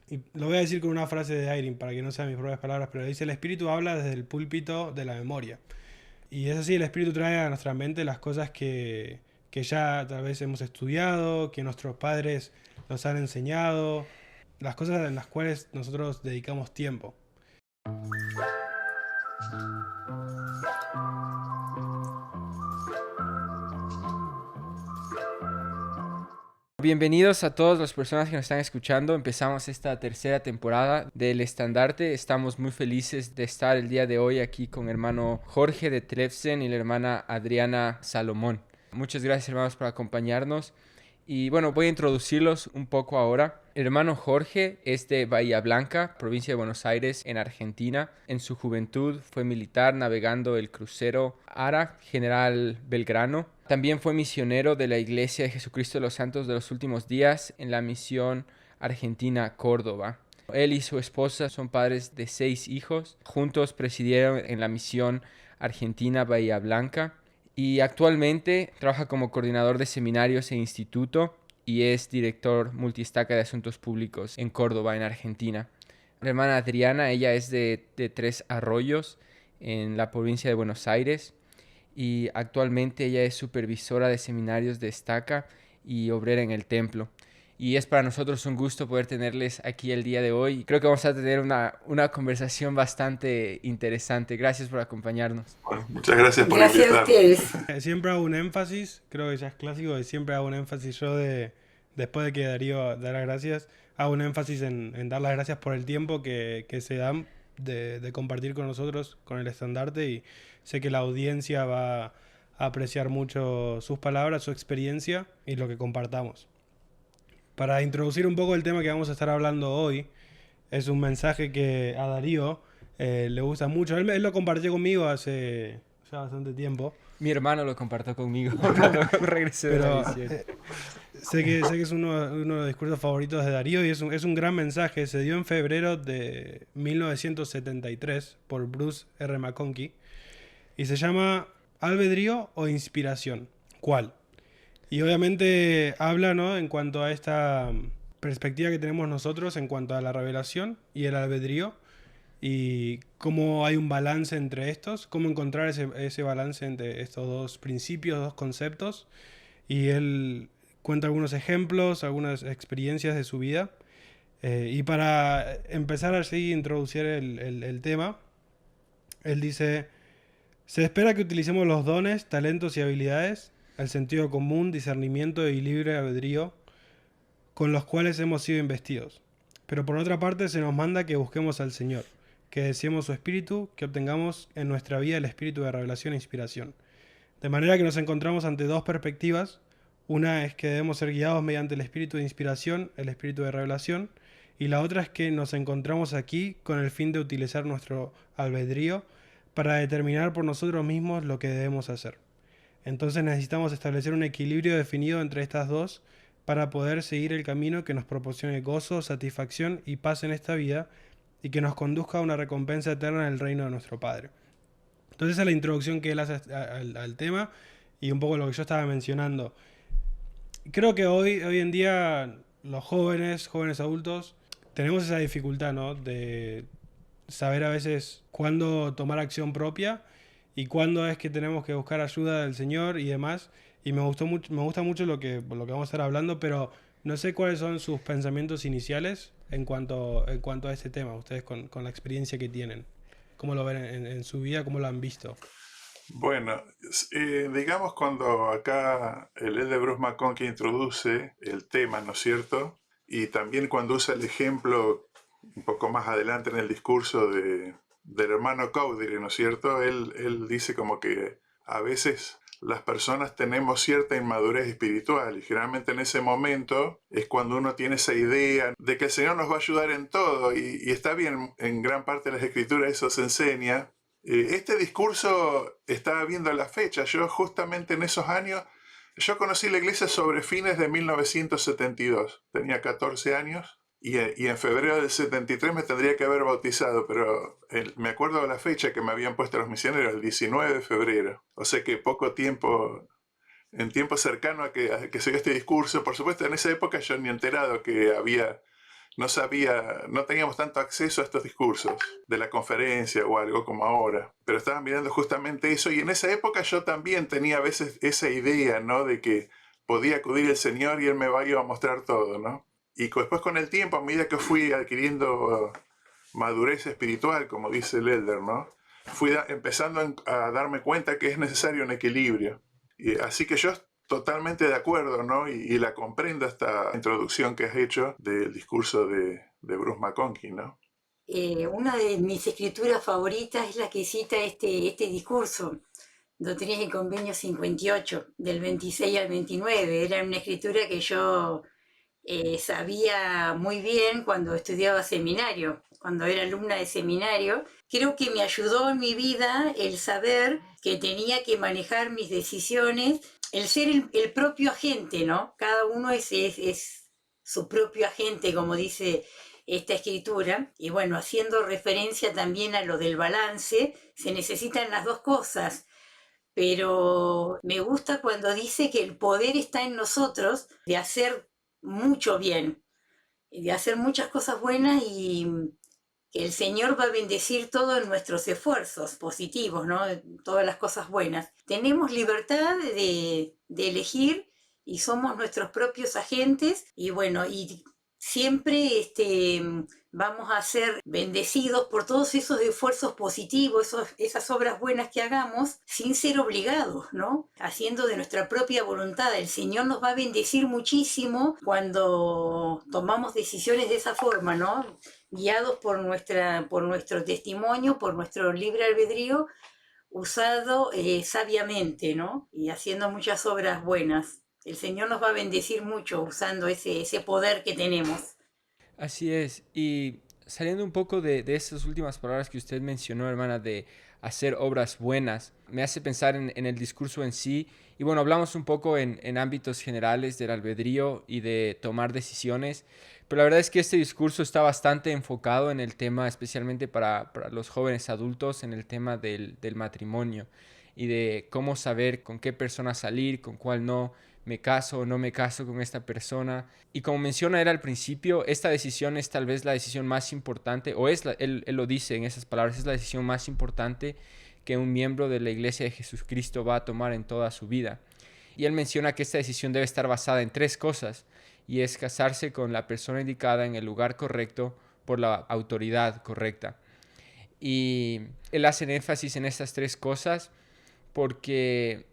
Y lo voy a decir con una frase de Irene para que no sean mis propias palabras, pero dice, el espíritu habla desde el púlpito de la memoria. Y es así, el espíritu trae a nuestra mente las cosas que ya tal vez hemos estudiado, que nuestros padres nos han enseñado, las cosas en las cuales nosotros dedicamos tiempo. Bienvenidos a todas las personas que nos están escuchando. Empezamos esta tercera temporada del Estandarte. Estamos muy felices de estar el día de hoy aquí con el hermano Jorge de Trefsen y la hermana Adriana Salomón. Muchas gracias, hermanos, por acompañarnos. Y bueno, voy a introducirlos un poco ahora. El hermano Jorge es de Bahía Blanca, provincia de Buenos Aires, en Argentina. En su juventud fue militar navegando el crucero Ara, General Belgrano. También fue misionero de la Iglesia de Jesucristo de los Santos de los Últimos Días en la misión Argentina Córdoba. Él y su esposa son padres de 6 hijos. Juntos presidieron en la misión Argentina Bahía Blanca. Y actualmente trabaja como coordinador de seminarios e instituto y es director multiestaca de asuntos públicos en Córdoba, en Argentina. La hermana Adriana, ella es de Tres Arroyos, en la provincia de Buenos Aires, y actualmente ella es supervisora de seminarios de estaca y obrera en el templo. Y es para nosotros un gusto poder tenerles aquí el día de hoy. Creo que vamos a tener una conversación bastante interesante. Gracias por acompañarnos. Bueno, muchas gracias por Gracias a invitarme. ustedes. Siempre hago un énfasis, creo que ya es clásico, de siempre hago un énfasis yo después de que Darío da las gracias, hago un énfasis en dar las gracias por el tiempo que se dan de compartir con nosotros, con el estandarte, y sé que la audiencia va a apreciar mucho sus palabras, su experiencia y lo que compartamos. Para introducir un poco el tema que vamos a estar hablando hoy, es un mensaje que a Darío le gusta mucho. Él lo compartió conmigo hace ya bastante tiempo. Mi hermano lo compartió conmigo cuando regresé de la Pero misión. sé que es uno de los discursos favoritos de Darío y es un gran mensaje. Se dio en febrero de 1973 por Bruce R. McConkie y se llama ¿Albedrío o inspiración? ¿Cuál? Y obviamente habla, ¿no?, en cuanto a esta perspectiva que tenemos nosotros en cuanto a la revelación y el albedrío y cómo hay un balance entre estos, cómo encontrar ese balance entre estos dos principios, dos conceptos. Y él cuenta algunos ejemplos, algunas experiencias de su vida. Y para empezar así a introducir el tema, él dice, se espera que utilicemos los dones, talentos y habilidades, el sentido común, discernimiento y libre albedrío con los cuales hemos sido investidos. Pero por otra parte se nos manda que busquemos al Señor, que deseemos su espíritu, que obtengamos en nuestra vida el espíritu de revelación e inspiración. De manera que nos encontramos ante dos perspectivas. Una es que debemos ser guiados mediante el espíritu de inspiración, el espíritu de revelación, y la otra es que nos encontramos aquí con el fin de utilizar nuestro albedrío para determinar por nosotros mismos lo que debemos hacer. Entonces necesitamos establecer un equilibrio definido entre estas dos para poder seguir el camino que nos proporcione gozo, satisfacción y paz en esta vida y que nos conduzca a una recompensa eterna en el reino de nuestro Padre. Entonces esa es la introducción que él hace al tema y un poco lo que yo estaba mencionando. Creo que hoy en día los jóvenes adultos, tenemos esa dificultad, ¿no?, de saber a veces cuándo tomar acción propia y cuándo es que tenemos que buscar ayuda del Señor y demás. Y me gusta mucho lo que vamos a estar hablando, pero no sé cuáles son sus pensamientos iniciales en cuanto a este tema, ustedes con la experiencia que tienen. ¿Cómo lo ven en su vida? ¿Cómo lo han visto? Bueno, digamos cuando acá el Ed de Bruce McConkie introduce el tema, ¿no es cierto? Y también cuando usa el ejemplo un poco más adelante en el discurso del hermano Cowdery, ¿no es cierto? Él dice como que a veces las personas tenemos cierta inmadurez espiritual y generalmente en ese momento es cuando uno tiene esa idea de que el Señor nos va a ayudar en todo y está bien, en gran parte de las escrituras eso se enseña. Este discurso estaba viendo la fecha, yo justamente en esos años, yo conocí la iglesia sobre fines de 1972, tenía 14 años y en febrero del 73 me tendría que haber bautizado, pero me acuerdo de la fecha que me habían puesto los misioneros, el 19 de febrero, o sea que poco tiempo, en tiempo cercano a que se dio este discurso. Por supuesto, en esa época yo ni enterado que había no teníamos tanto acceso a estos discursos de la conferencia o algo como ahora, pero estaba mirando justamente eso, y en esa época yo también tenía a veces esa idea, ¿no? De que podía acudir el Señor y Él me iba a mostrar todo, ¿no? Y después con el tiempo, a medida que fui adquiriendo madurez espiritual, como dice el Elder, ¿no? Fui empezando a darme cuenta que es necesario un equilibrio. Y así que yo totalmente de acuerdo, ¿no? Y la comprendo esta introducción que has hecho del discurso de Bruce McConkie, ¿no? Una de mis escrituras favoritas es la que cita este discurso, Doctrinas y Convenios 58, del 26 al 29. Era una escritura que yo sabía muy bien cuando estudiaba seminario, cuando era alumna de seminario. Creo que me ayudó en mi vida el saber que tenía que manejar mis decisiones, el ser el propio agente, ¿no? Cada uno es su propio agente, como dice esta escritura. Y bueno, haciendo referencia también a lo del balance, se necesitan las dos cosas. Pero me gusta cuando dice que el poder está en nosotros de hacer mucho bien, de hacer muchas cosas buenas, y que el Señor va a bendecir todos nuestros esfuerzos positivos, ¿no? Todas las cosas buenas. Tenemos libertad de elegir y somos nuestros propios agentes, y bueno, y siempre vamos a ser bendecidos por todos esos esfuerzos positivos, esas obras buenas que hagamos, sin ser obligados, ¿no? Haciendo de nuestra propia voluntad. El Señor nos va a bendecir muchísimo cuando tomamos decisiones de esa forma, ¿no? Guiados por nuestro testimonio, por nuestro libre albedrío, usado sabiamente, ¿no? Y haciendo muchas obras buenas. El Señor nos va a bendecir mucho usando ese poder que tenemos. Así es, y saliendo un poco de esas últimas palabras que usted mencionó, hermana, de hacer obras buenas, me hace pensar en el discurso en sí, y bueno, hablamos un poco en ámbitos generales del albedrío y de tomar decisiones, pero la verdad es que este discurso está bastante enfocado en el tema, especialmente para los jóvenes adultos, en el tema del matrimonio y de cómo saber con qué persona salir, con cuál no, me caso o no me caso con esta persona. Y como menciona él al principio, esta decisión es tal vez la decisión más importante, o él lo dice en esas palabras, es la decisión más importante que un miembro de la Iglesia de Jesucristo va a tomar en toda su vida. Y él menciona que esta decisión debe estar basada en tres cosas, y es casarse con la persona indicada en el lugar correcto por la autoridad correcta. Y él hace énfasis en estas tres cosas porque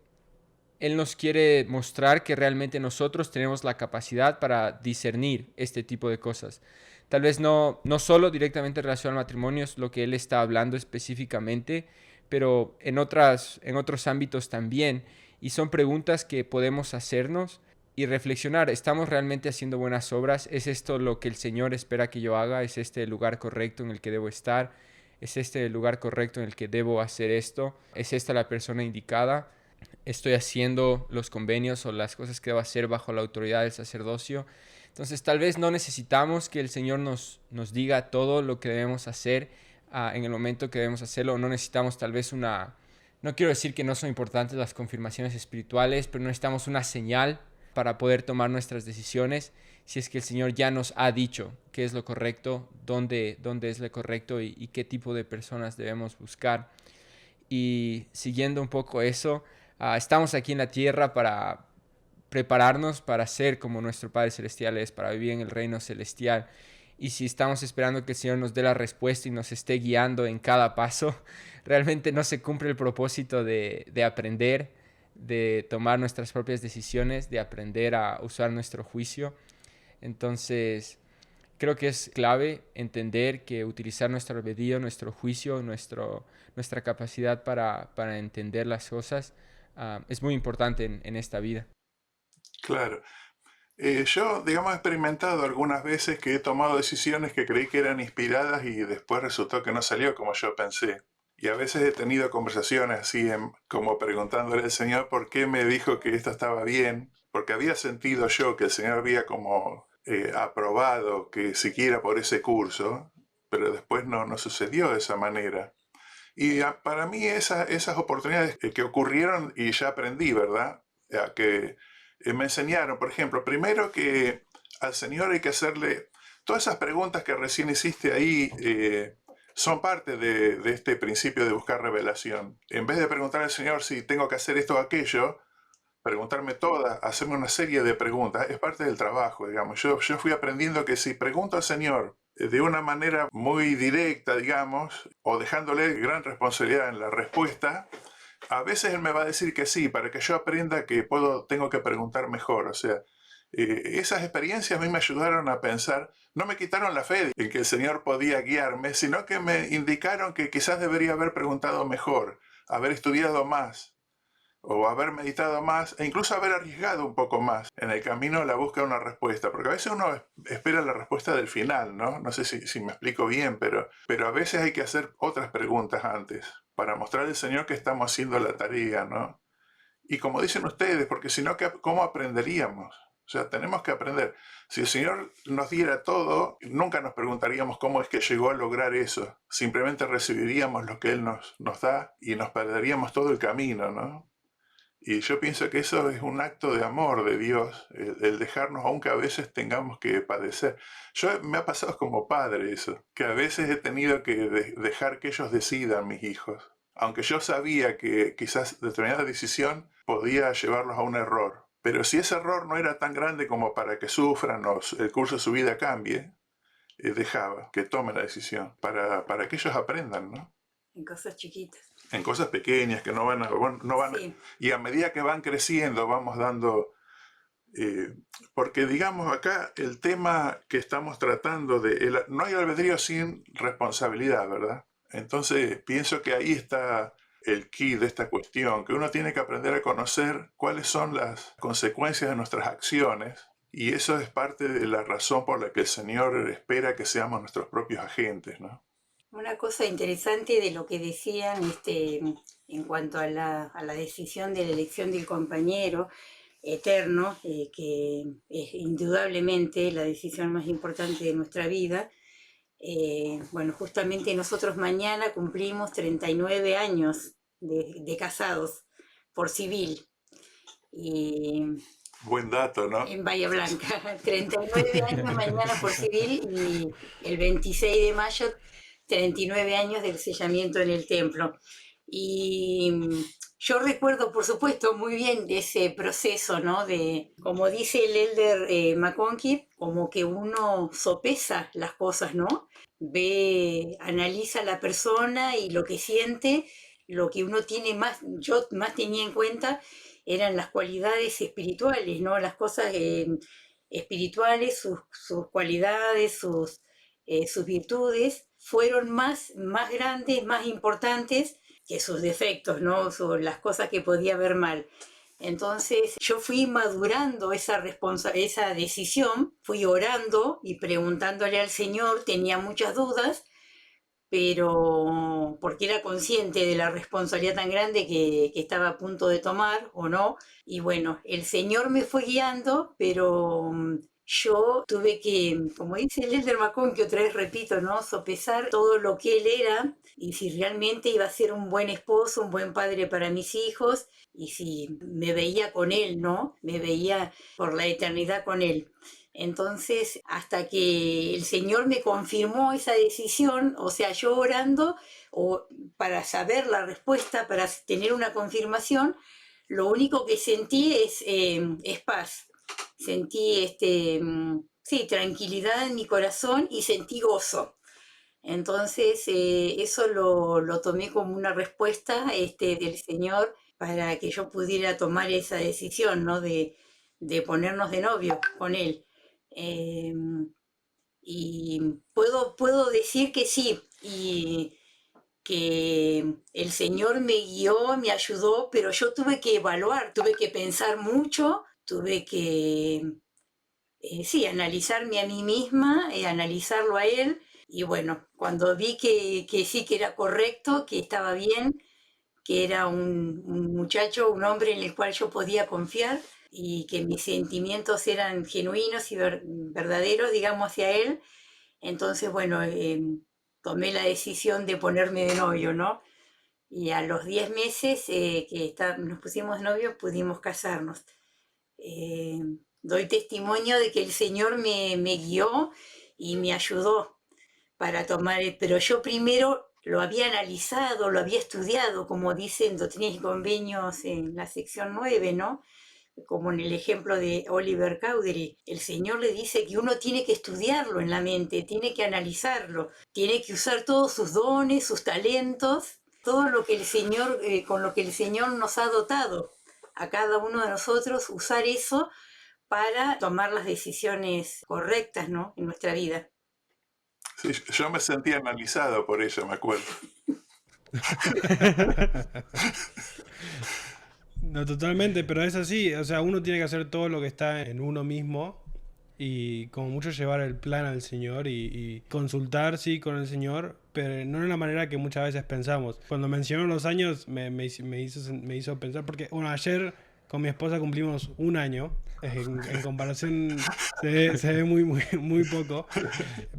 él nos quiere mostrar que realmente nosotros tenemos la capacidad para discernir este tipo de cosas. Tal vez no solo directamente en relación al matrimonio es lo que él está hablando específicamente, pero en otros ámbitos también. Y son preguntas que podemos hacernos y reflexionar. ¿Estamos realmente haciendo buenas obras? ¿Es esto lo que el Señor espera que yo haga? ¿Es este el lugar correcto en el que debo estar? ¿Es este el lugar correcto en el que debo hacer esto? ¿Es esta la persona indicada? ¿Estoy haciendo los convenios o las cosas que debo hacer bajo la autoridad del sacerdocio? Entonces tal vez no necesitamos que el Señor nos diga todo lo que debemos hacer en el momento que debemos hacerlo. No necesitamos tal vez no quiero decir que no son importantes las confirmaciones espirituales, pero no necesitamos una señal para poder tomar nuestras decisiones si es que el Señor ya nos ha dicho qué es lo correcto, dónde es lo correcto y qué tipo de personas debemos buscar. Y siguiendo un poco eso, estamos aquí en la tierra para prepararnos para ser como nuestro Padre Celestial es, para vivir en el reino celestial. Y si estamos esperando que el Señor nos dé la respuesta y nos esté guiando en cada paso, realmente no se cumple el propósito de aprender, de tomar nuestras propias decisiones, de aprender a usar nuestro juicio. Entonces, creo que es clave entender que utilizar nuestro albedrío, nuestro juicio, nuestra capacidad para entender las cosas es muy importante en esta vida. Claro. Yo, digamos, he experimentado algunas veces que he tomado decisiones que creí que eran inspiradas y después resultó que no salió como yo pensé. Y a veces he tenido conversaciones así, como preguntándole al Señor por qué me dijo que esto estaba bien, porque había sentido yo que el Señor había como aprobado que siguiera por ese curso, pero después no sucedió de esa manera. Y para mí esas oportunidades que ocurrieron y ya aprendí, ¿verdad? Que me enseñaron, por ejemplo, primero que al Señor hay que hacerle Todas esas preguntas que recién hiciste ahí son parte de este principio de buscar revelación. En vez de preguntar al Señor si tengo que hacer esto o aquello, preguntarme todas, hacerme una serie de preguntas, es parte del trabajo, digamos. Yo fui aprendiendo que si pregunto al Señor de una manera muy directa, digamos, o dejándole gran responsabilidad en la respuesta, a veces Él me va a decir que sí, para que yo aprenda que tengo que preguntar mejor. O sea, esas experiencias a mí me ayudaron a pensar, no me quitaron la fe en que el Señor podía guiarme, sino que me indicaron que quizás debería haber preguntado mejor, haber estudiado más, o haber meditado más, e incluso haber arriesgado un poco más en el camino a la búsqueda de una respuesta, porque a veces uno espera la respuesta del final, ¿no? No sé si me explico bien, pero a veces hay que hacer otras preguntas antes, para mostrar al Señor que estamos haciendo la tarea, ¿no? Y como dicen ustedes, porque si no, ¿cómo aprenderíamos? O sea, tenemos que aprender. Si el Señor nos diera todo, nunca nos preguntaríamos cómo es que llegó a lograr eso. Simplemente recibiríamos lo que Él nos da y nos perderíamos todo el camino, ¿no? Y yo pienso que eso es un acto de amor de Dios, el dejarnos, aunque a veces tengamos que padecer. Me ha pasado como padre eso, que a veces he tenido que dejar que ellos decidan, mis hijos. Aunque yo sabía que quizás determinada decisión podía llevarlos a un error. Pero si ese error no era tan grande como para que sufran o el curso de su vida cambie, dejaba que tomen la decisión para que ellos aprendan, ¿no? En cosas chiquitas. En cosas pequeñas que no van a... Sí. Y a medida que van creciendo vamos dando... porque digamos acá el tema que estamos tratando no hay albedrío sin responsabilidad, ¿verdad? Entonces pienso que ahí está el key de esta cuestión, que uno tiene que aprender a conocer cuáles son las consecuencias de nuestras acciones, y eso es parte de la razón por la que el Señor espera que seamos nuestros propios agentes, ¿no? Una cosa interesante de lo que decían en cuanto a la decisión de la elección del compañero eterno, que es indudablemente la decisión más importante de nuestra vida. Bueno, justamente nosotros mañana cumplimos 39 años de casados por civil. Y Buen dato, ¿no? en Bahía Blanca, 39 años mañana por civil y el 26 de mayo 39 años del sellamiento en el templo. Y yo recuerdo, por supuesto, muy bien de ese proceso, ¿no? De, como dice el elder McConkie, como que uno sopesa las cosas, ¿no? Ve, analiza a la persona y lo que siente, lo que uno tiene más, yo más tenía en cuenta eran las cualidades espirituales, ¿no? Las cosas espirituales, sus cualidades, sus virtudes, fueron más grandes, más importantes que sus defectos, ¿no? Las cosas que podía ver mal. Entonces yo fui madurando esa decisión, fui orando y preguntándole al Señor, tenía muchas dudas, pero porque era consciente de la responsabilidad tan grande que estaba a punto de tomar o no. Y bueno, el Señor me fue guiando, pero yo tuve que, como dice el Elder Macón, que otra vez repito, ¿no? Sopesar todo lo que él era y si realmente iba a ser un buen esposo, un buen padre para mis hijos y si me veía con él, ¿no? Me veía por la eternidad con él. Entonces, hasta que el Señor me confirmó esa decisión, o sea, yo orando para saber la respuesta, para tener una confirmación, lo único que sentí es paz. Sentí sí, tranquilidad en mi corazón y sentí gozo. Entonces, eso lo tomé como una respuesta del Señor para que yo pudiera tomar esa decisión, ¿no? De ponernos de novio con Él. Eh, y puedo decir que sí, y que el Señor me guió, me ayudó, pero yo tuve que evaluar, tuve que pensar mucho, tuve que, sí, analizarme a mí misma, analizarlo a Él, y bueno, cuando vi que sí, que era correcto, que estaba bien, que era un muchacho, un hombre en el cual yo podía confiar y que mis sentimientos eran genuinos y verdaderos, digamos, hacia él. Entonces, bueno, tomé la decisión de ponerme de novio, ¿no? Y a los 10 meses nos pusimos de novio, pudimos casarnos. Doy testimonio de que el Señor me guió y me ayudó para tomar, pero yo primero lo había analizado, lo había estudiado, como dicen Doctrinas y Convenios en la sección 9, ¿no? Como en el ejemplo de Oliver Cowdery, el Señor le dice que uno tiene que estudiarlo en la mente, tiene que analizarlo, tiene que usar todos sus dones, sus talentos, todo lo que el Señor, con lo que el Señor nos ha dotado a cada uno de nosotros, usar eso para tomar las decisiones correctas, ¿no? En nuestra vida. Sí, yo me sentí analizado por ello, me acuerdo. No, totalmente, pero es así. O sea, uno tiene que hacer todo lo que está en uno mismo y como mucho llevar el plan al Señor y consultar, sí, con el Señor, pero no de la manera que muchas veces pensamos. Cuando mencionó los años me hizo pensar, porque bueno, ayer con mi esposa cumplimos un año. En comparación se ve muy poco,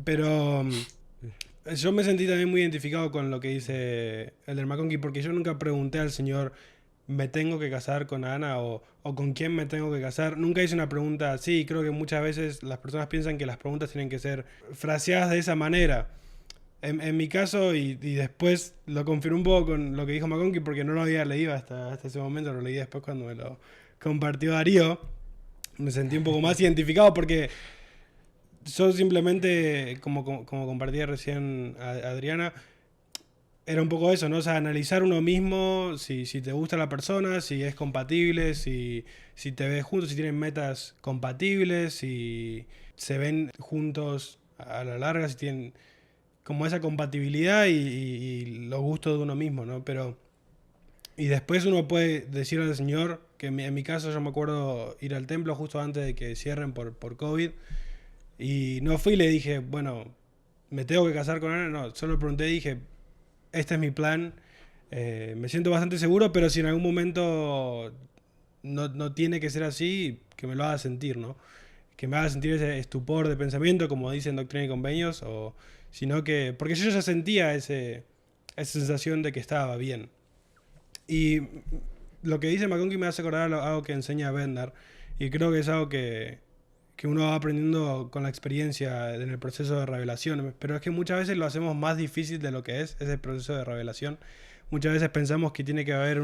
pero yo me sentí también muy identificado con lo que dice Elder McConkie, porque yo nunca pregunté al Señor, ¿me tengo que casar con Ana o con quién me tengo que casar? Nunca hice una pregunta así. Creo que muchas veces las personas piensan que las preguntas tienen que ser fraseadas de esa manera. En mi caso, y después lo confirmé un poco con lo que dijo McConkie, porque no lo había leído hasta ese momento, lo leí después cuando me lo compartió Darío. Me sentí un poco más identificado porque yo simplemente, como compartía recién Adriana, era un poco eso, ¿no? O sea, analizar uno mismo, si te gusta la persona, si es compatible, si te ves juntos, si tienen metas compatibles, si se ven juntos a la larga, si tienen como esa compatibilidad y los gustos de uno mismo, ¿no? Pero, y después uno puede decirle al Señor, que en mi caso yo me acuerdo ir al templo justo antes de que cierren por COVID, y no fui y le dije, bueno, me tengo que casar con Ana, no, solo pregunté y dije, este es mi plan, me siento bastante seguro, pero si en algún momento no tiene que ser así, que me lo haga sentir, ¿no? Que me haga sentir ese estupor de pensamiento, como dicen Doctrina y Convenios, o sino que, porque yo ya sentía esa sensación de que estaba bien. Y lo que dice McConkie me hace acordar algo que enseña Bender, y creo que es algo que uno va aprendiendo con la experiencia en el proceso de revelación, pero es que muchas veces lo hacemos más difícil de lo que es ese proceso de revelación. Muchas veces pensamos que tiene que haber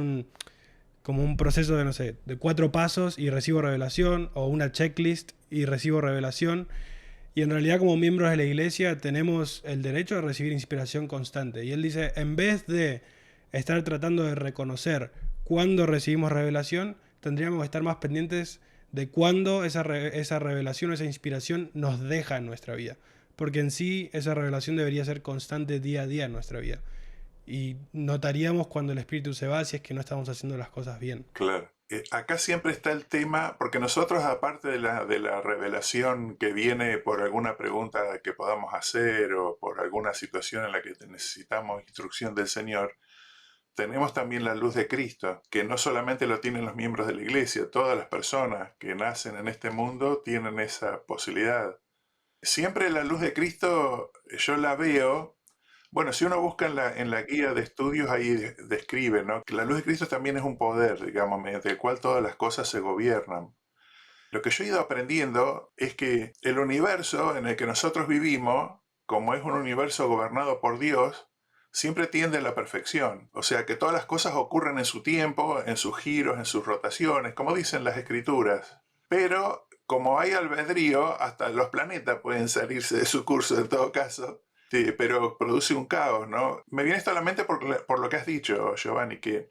como un proceso de, no sé, de 4 pasos y recibo revelación, o una checklist y recibo revelación, y en realidad como miembros de la iglesia tenemos el derecho a recibir inspiración constante. Y él dice, en vez de estar tratando de reconocer cuándo recibimos revelación, tendríamos que estar más pendientes de cuándo esa revelación, esa inspiración nos deja en nuestra vida. Porque en sí esa revelación debería ser constante día a día en nuestra vida. Y notaríamos cuando el espíritu se va si es que no estamos haciendo las cosas bien. Claro. Acá siempre está el tema, porque nosotros, aparte de la revelación que viene por alguna pregunta que podamos hacer o por alguna situación en la que necesitamos instrucción del Señor, tenemos también la luz de Cristo, que no solamente lo tienen los miembros de la iglesia, todas las personas que nacen en este mundo tienen esa posibilidad. Siempre la luz de Cristo yo la veo. Bueno, si uno busca en la guía de estudios, ahí describe, ¿no? Que la luz de Cristo también es un poder, digamos, mediante el cual todas las cosas se gobiernan. Lo que yo he ido aprendiendo es que el universo en el que nosotros vivimos, como es un universo gobernado por Dios, siempre tiende a la perfección. O sea, que todas las cosas ocurren en su tiempo, en sus giros, en sus rotaciones, como dicen las escrituras. Pero como hay albedrío, hasta los planetas pueden salirse de su curso en todo caso. Sí, pero produce un caos, ¿no? Me viene esto a la mente por lo que has dicho, Giovanni, que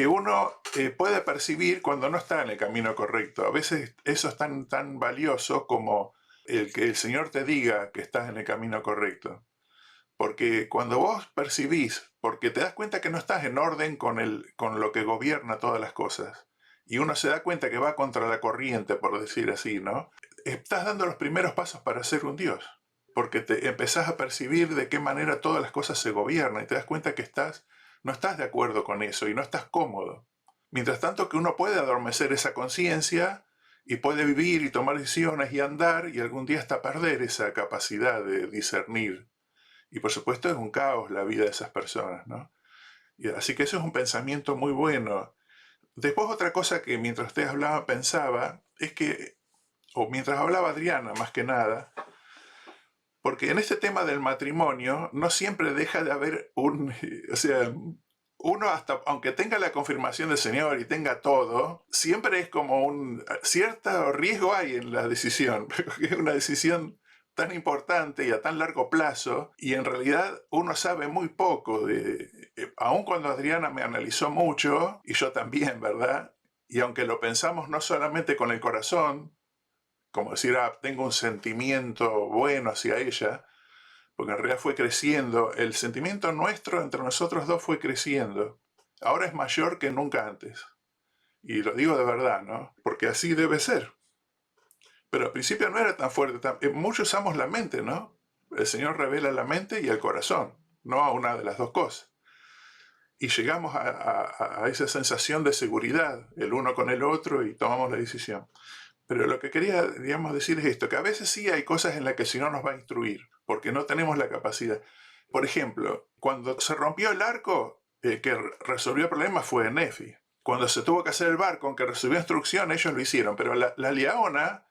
uno puede percibir cuando no está en el camino correcto. A veces eso es tan valioso como el que el Señor te diga que estás en el camino correcto. Porque cuando vos percibís, porque te das cuenta que no estás en orden con lo que gobierna todas las cosas, y uno se da cuenta que va contra la corriente, por decir así, ¿no? Estás dando los primeros pasos para ser un Dios, porque te empezás a percibir de qué manera todas las cosas se gobiernan y te das cuenta que no estás de acuerdo con eso y no estás cómodo. Mientras tanto que uno puede adormecer esa conciencia y puede vivir y tomar decisiones y andar y algún día hasta perder esa capacidad de discernir. Y por supuesto es un caos la vida de esas personas, ¿no? Y así que eso es un pensamiento muy bueno. Después otra cosa que mientras usted hablaba pensaba es que, o mientras hablaba Adriana más que nada, Porque en este tema del matrimonio no siempre deja de haber o sea, uno hasta, aunque tenga la confirmación del Señor y tenga todo, siempre es como un cierto riesgo hay en la decisión, porque es una decisión tan importante y a tan largo plazo, y en realidad uno sabe muy poco aun cuando Adriana me analizó mucho, y yo también, ¿verdad? Y aunque lo pensamos no solamente con el corazón, como decir, tengo un sentimiento bueno hacia ella, porque en realidad fue creciendo, el sentimiento nuestro entre nosotros dos fue creciendo. Ahora es mayor que nunca antes. Y lo digo de verdad, ¿no? Porque así debe ser. Pero al principio no era tan fuerte. Muchos usamos la mente, ¿no? El Señor revela la mente y el corazón, no a una de las dos cosas. Y llegamos a esa sensación de seguridad, el uno con el otro, y tomamos la decisión. Pero lo que quería, digamos, decir es esto, que a veces sí hay cosas en las que el Señor nos va a instruir, porque no tenemos la capacidad. Por ejemplo, cuando se rompió el arco, el que resolvió el problema fue Nefi. Cuando se tuvo que hacer el barco, aunque recibió instrucción, ellos lo hicieron, pero la Liaona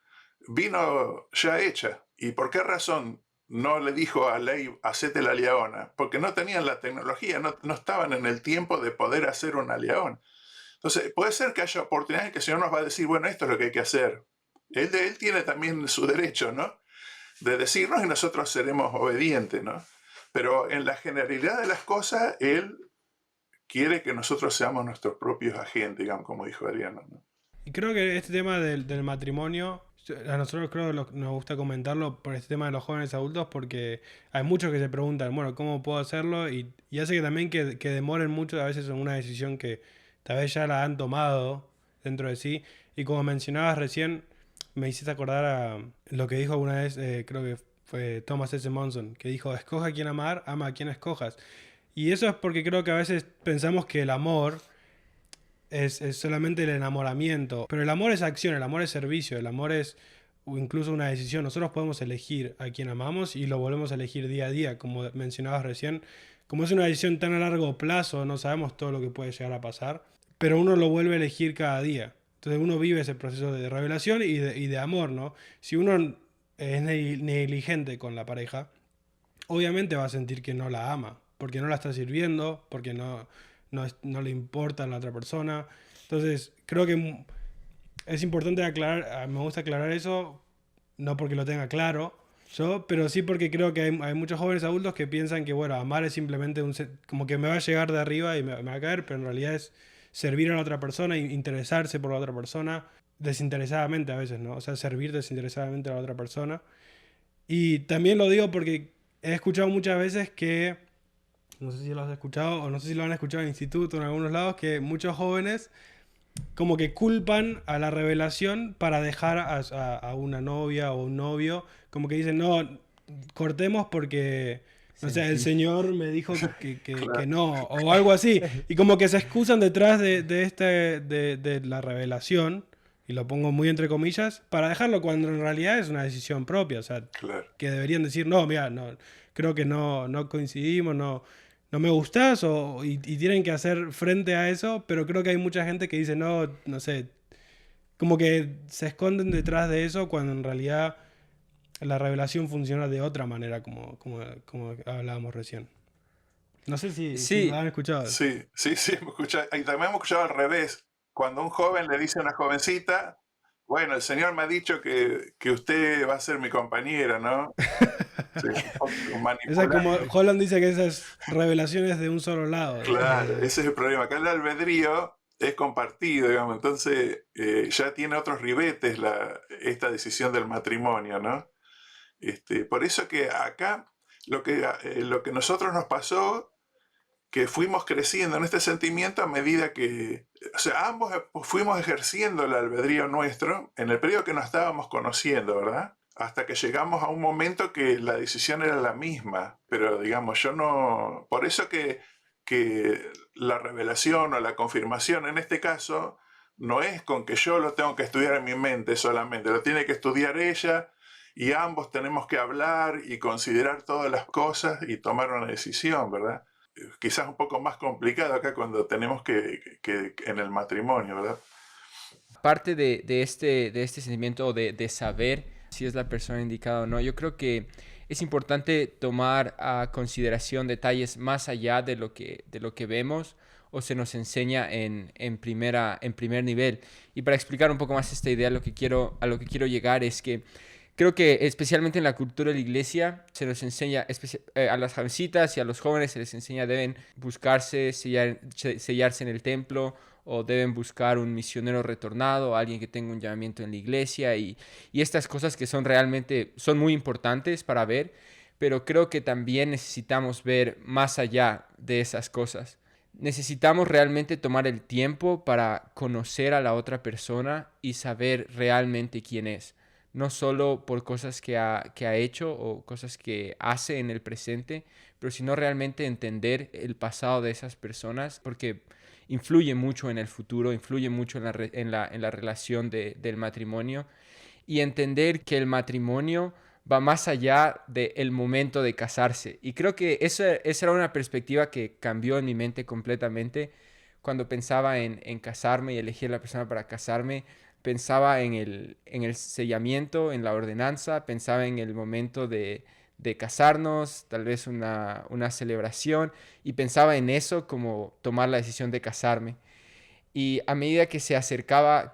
vino ya hecha. ¿Y por qué razón no le dijo a Ley, hacete la Liaona? Porque no tenían la tecnología, no estaban en el tiempo de poder hacer una Liaona. Entonces, puede ser que haya oportunidades que el Señor nos va a decir, bueno, esto es lo que hay que hacer. Él tiene también su derecho, ¿no? De decirnos y nosotros seremos obedientes, ¿no? Pero en la generalidad de las cosas, Él quiere que nosotros seamos nuestros propios agentes, digamos, como dijo Adriano, ¿no? Y creo que este tema del matrimonio, a nosotros creo que nos gusta comentarlo por este tema de los jóvenes adultos, porque hay muchos que se preguntan, bueno, ¿cómo puedo hacerlo? Y hace que también que demoren mucho a veces en una decisión que tal vez ya la han tomado dentro de sí. Y como mencionabas recién, me hiciste acordar a lo que dijo alguna vez, creo que fue Thomas S. Monson, que dijo, escoja a quien amar, ama a quien escojas. Y eso es porque creo que a veces pensamos que el amor es solamente el enamoramiento. Pero el amor es acción, el amor es servicio, el amor es incluso una decisión. Nosotros podemos elegir a quien amamos y lo volvemos a elegir día a día, como mencionabas recién. Como es una decisión tan a largo plazo, no sabemos todo lo que puede llegar a pasar, pero uno lo vuelve a elegir cada día. Entonces uno vive ese proceso de revelación y de amor, ¿no? Si uno es negligente con la pareja, obviamente va a sentir que no la ama, porque no la está sirviendo, porque no le importa a la otra persona. Entonces, creo que es importante aclarar, me gusta aclarar eso, no porque lo tenga claro yo, pero sí porque creo que hay muchos jóvenes adultos que piensan que, bueno, amar es simplemente como que me va a llegar de arriba y me va a caer, pero en realidad es servir a la otra persona, interesarse por la otra persona, desinteresadamente a veces, ¿no? O sea, servir desinteresadamente a la otra persona. Y también lo digo porque he escuchado muchas veces que, no sé si lo has escuchado o no sé si lo han escuchado en el instituto o en algunos lados, que muchos jóvenes como que culpan a la revelación para dejar a una novia o un novio, como que dicen, no, cortemos porque, no sé, el Señor me dijo que no, o algo así, y como que se excusan detrás de la revelación, y lo pongo muy entre comillas, para dejarlo cuando en realidad es una decisión propia, o sea, Claro. que deberían decir, no, mira, no, creo que no coincidimos, no me gustás y tienen que hacer frente a eso, pero creo que hay mucha gente que dice, no sé, como que se esconden detrás de eso cuando en realidad la revelación funciona de otra manera, como hablábamos recién. No sé si lo han escuchado. Sí, hemos escuchado, y también hemos escuchado al revés, cuando un joven le dice a una jovencita, bueno, el Señor me ha dicho que usted va a ser mi compañera, ¿no? Sí, Esa es como Holland dice que esas revelaciones de un solo lado. Claro, ese es el problema. Acá el albedrío es compartido, digamos, entonces ya tiene otros ribetes esta decisión del matrimonio, ¿no? Por eso que acá lo que nosotros nos pasó, que fuimos creciendo en este sentimiento a medida que, o sea, ambos fuimos ejerciendo el albedrío nuestro en el periodo que nos estábamos conociendo, ¿verdad? Hasta que llegamos a un momento que la decisión era la misma, pero digamos, yo no, por eso que la revelación o la confirmación en este caso no es con que yo lo tengo que estudiar en mi mente solamente, lo tiene que estudiar ella y ambos tenemos que hablar y considerar todas las cosas y tomar una decisión, ¿verdad? Quizás un poco más complicado acá cuando tenemos que en el matrimonio, ¿verdad? Parte de este sentimiento de saber si es la persona indicada o no, yo creo que es importante tomar a consideración detalles más allá de lo que vemos o se nos enseña en primer nivel. Y para explicar un poco más esta idea, a lo que quiero llegar es que creo que especialmente en la cultura de la iglesia se nos enseña, a las jovencitas y a los jóvenes se les enseña deben buscarse, sellarse en el templo, o deben buscar un misionero retornado, alguien que tenga un llamamiento en la iglesia, y estas cosas que son muy importantes para ver, pero creo que también necesitamos ver más allá de esas cosas. Necesitamos realmente tomar el tiempo para conocer a la otra persona y saber realmente quién es. No solo por cosas que ha hecho o cosas que hace en el presente, pero sino realmente entender el pasado de esas personas, porque influye mucho en el futuro, influye mucho en la relación del matrimonio, y entender que el matrimonio va más allá del momento de casarse. Y creo que esa era una perspectiva que cambió en mi mente completamente cuando pensaba en casarme y elegir a la persona para casarme. Pensaba en el sellamiento, en la ordenanza, pensaba en el momento de casarnos, tal vez una celebración, y pensaba en eso como tomar la decisión de casarme. Y a medida que se acercaba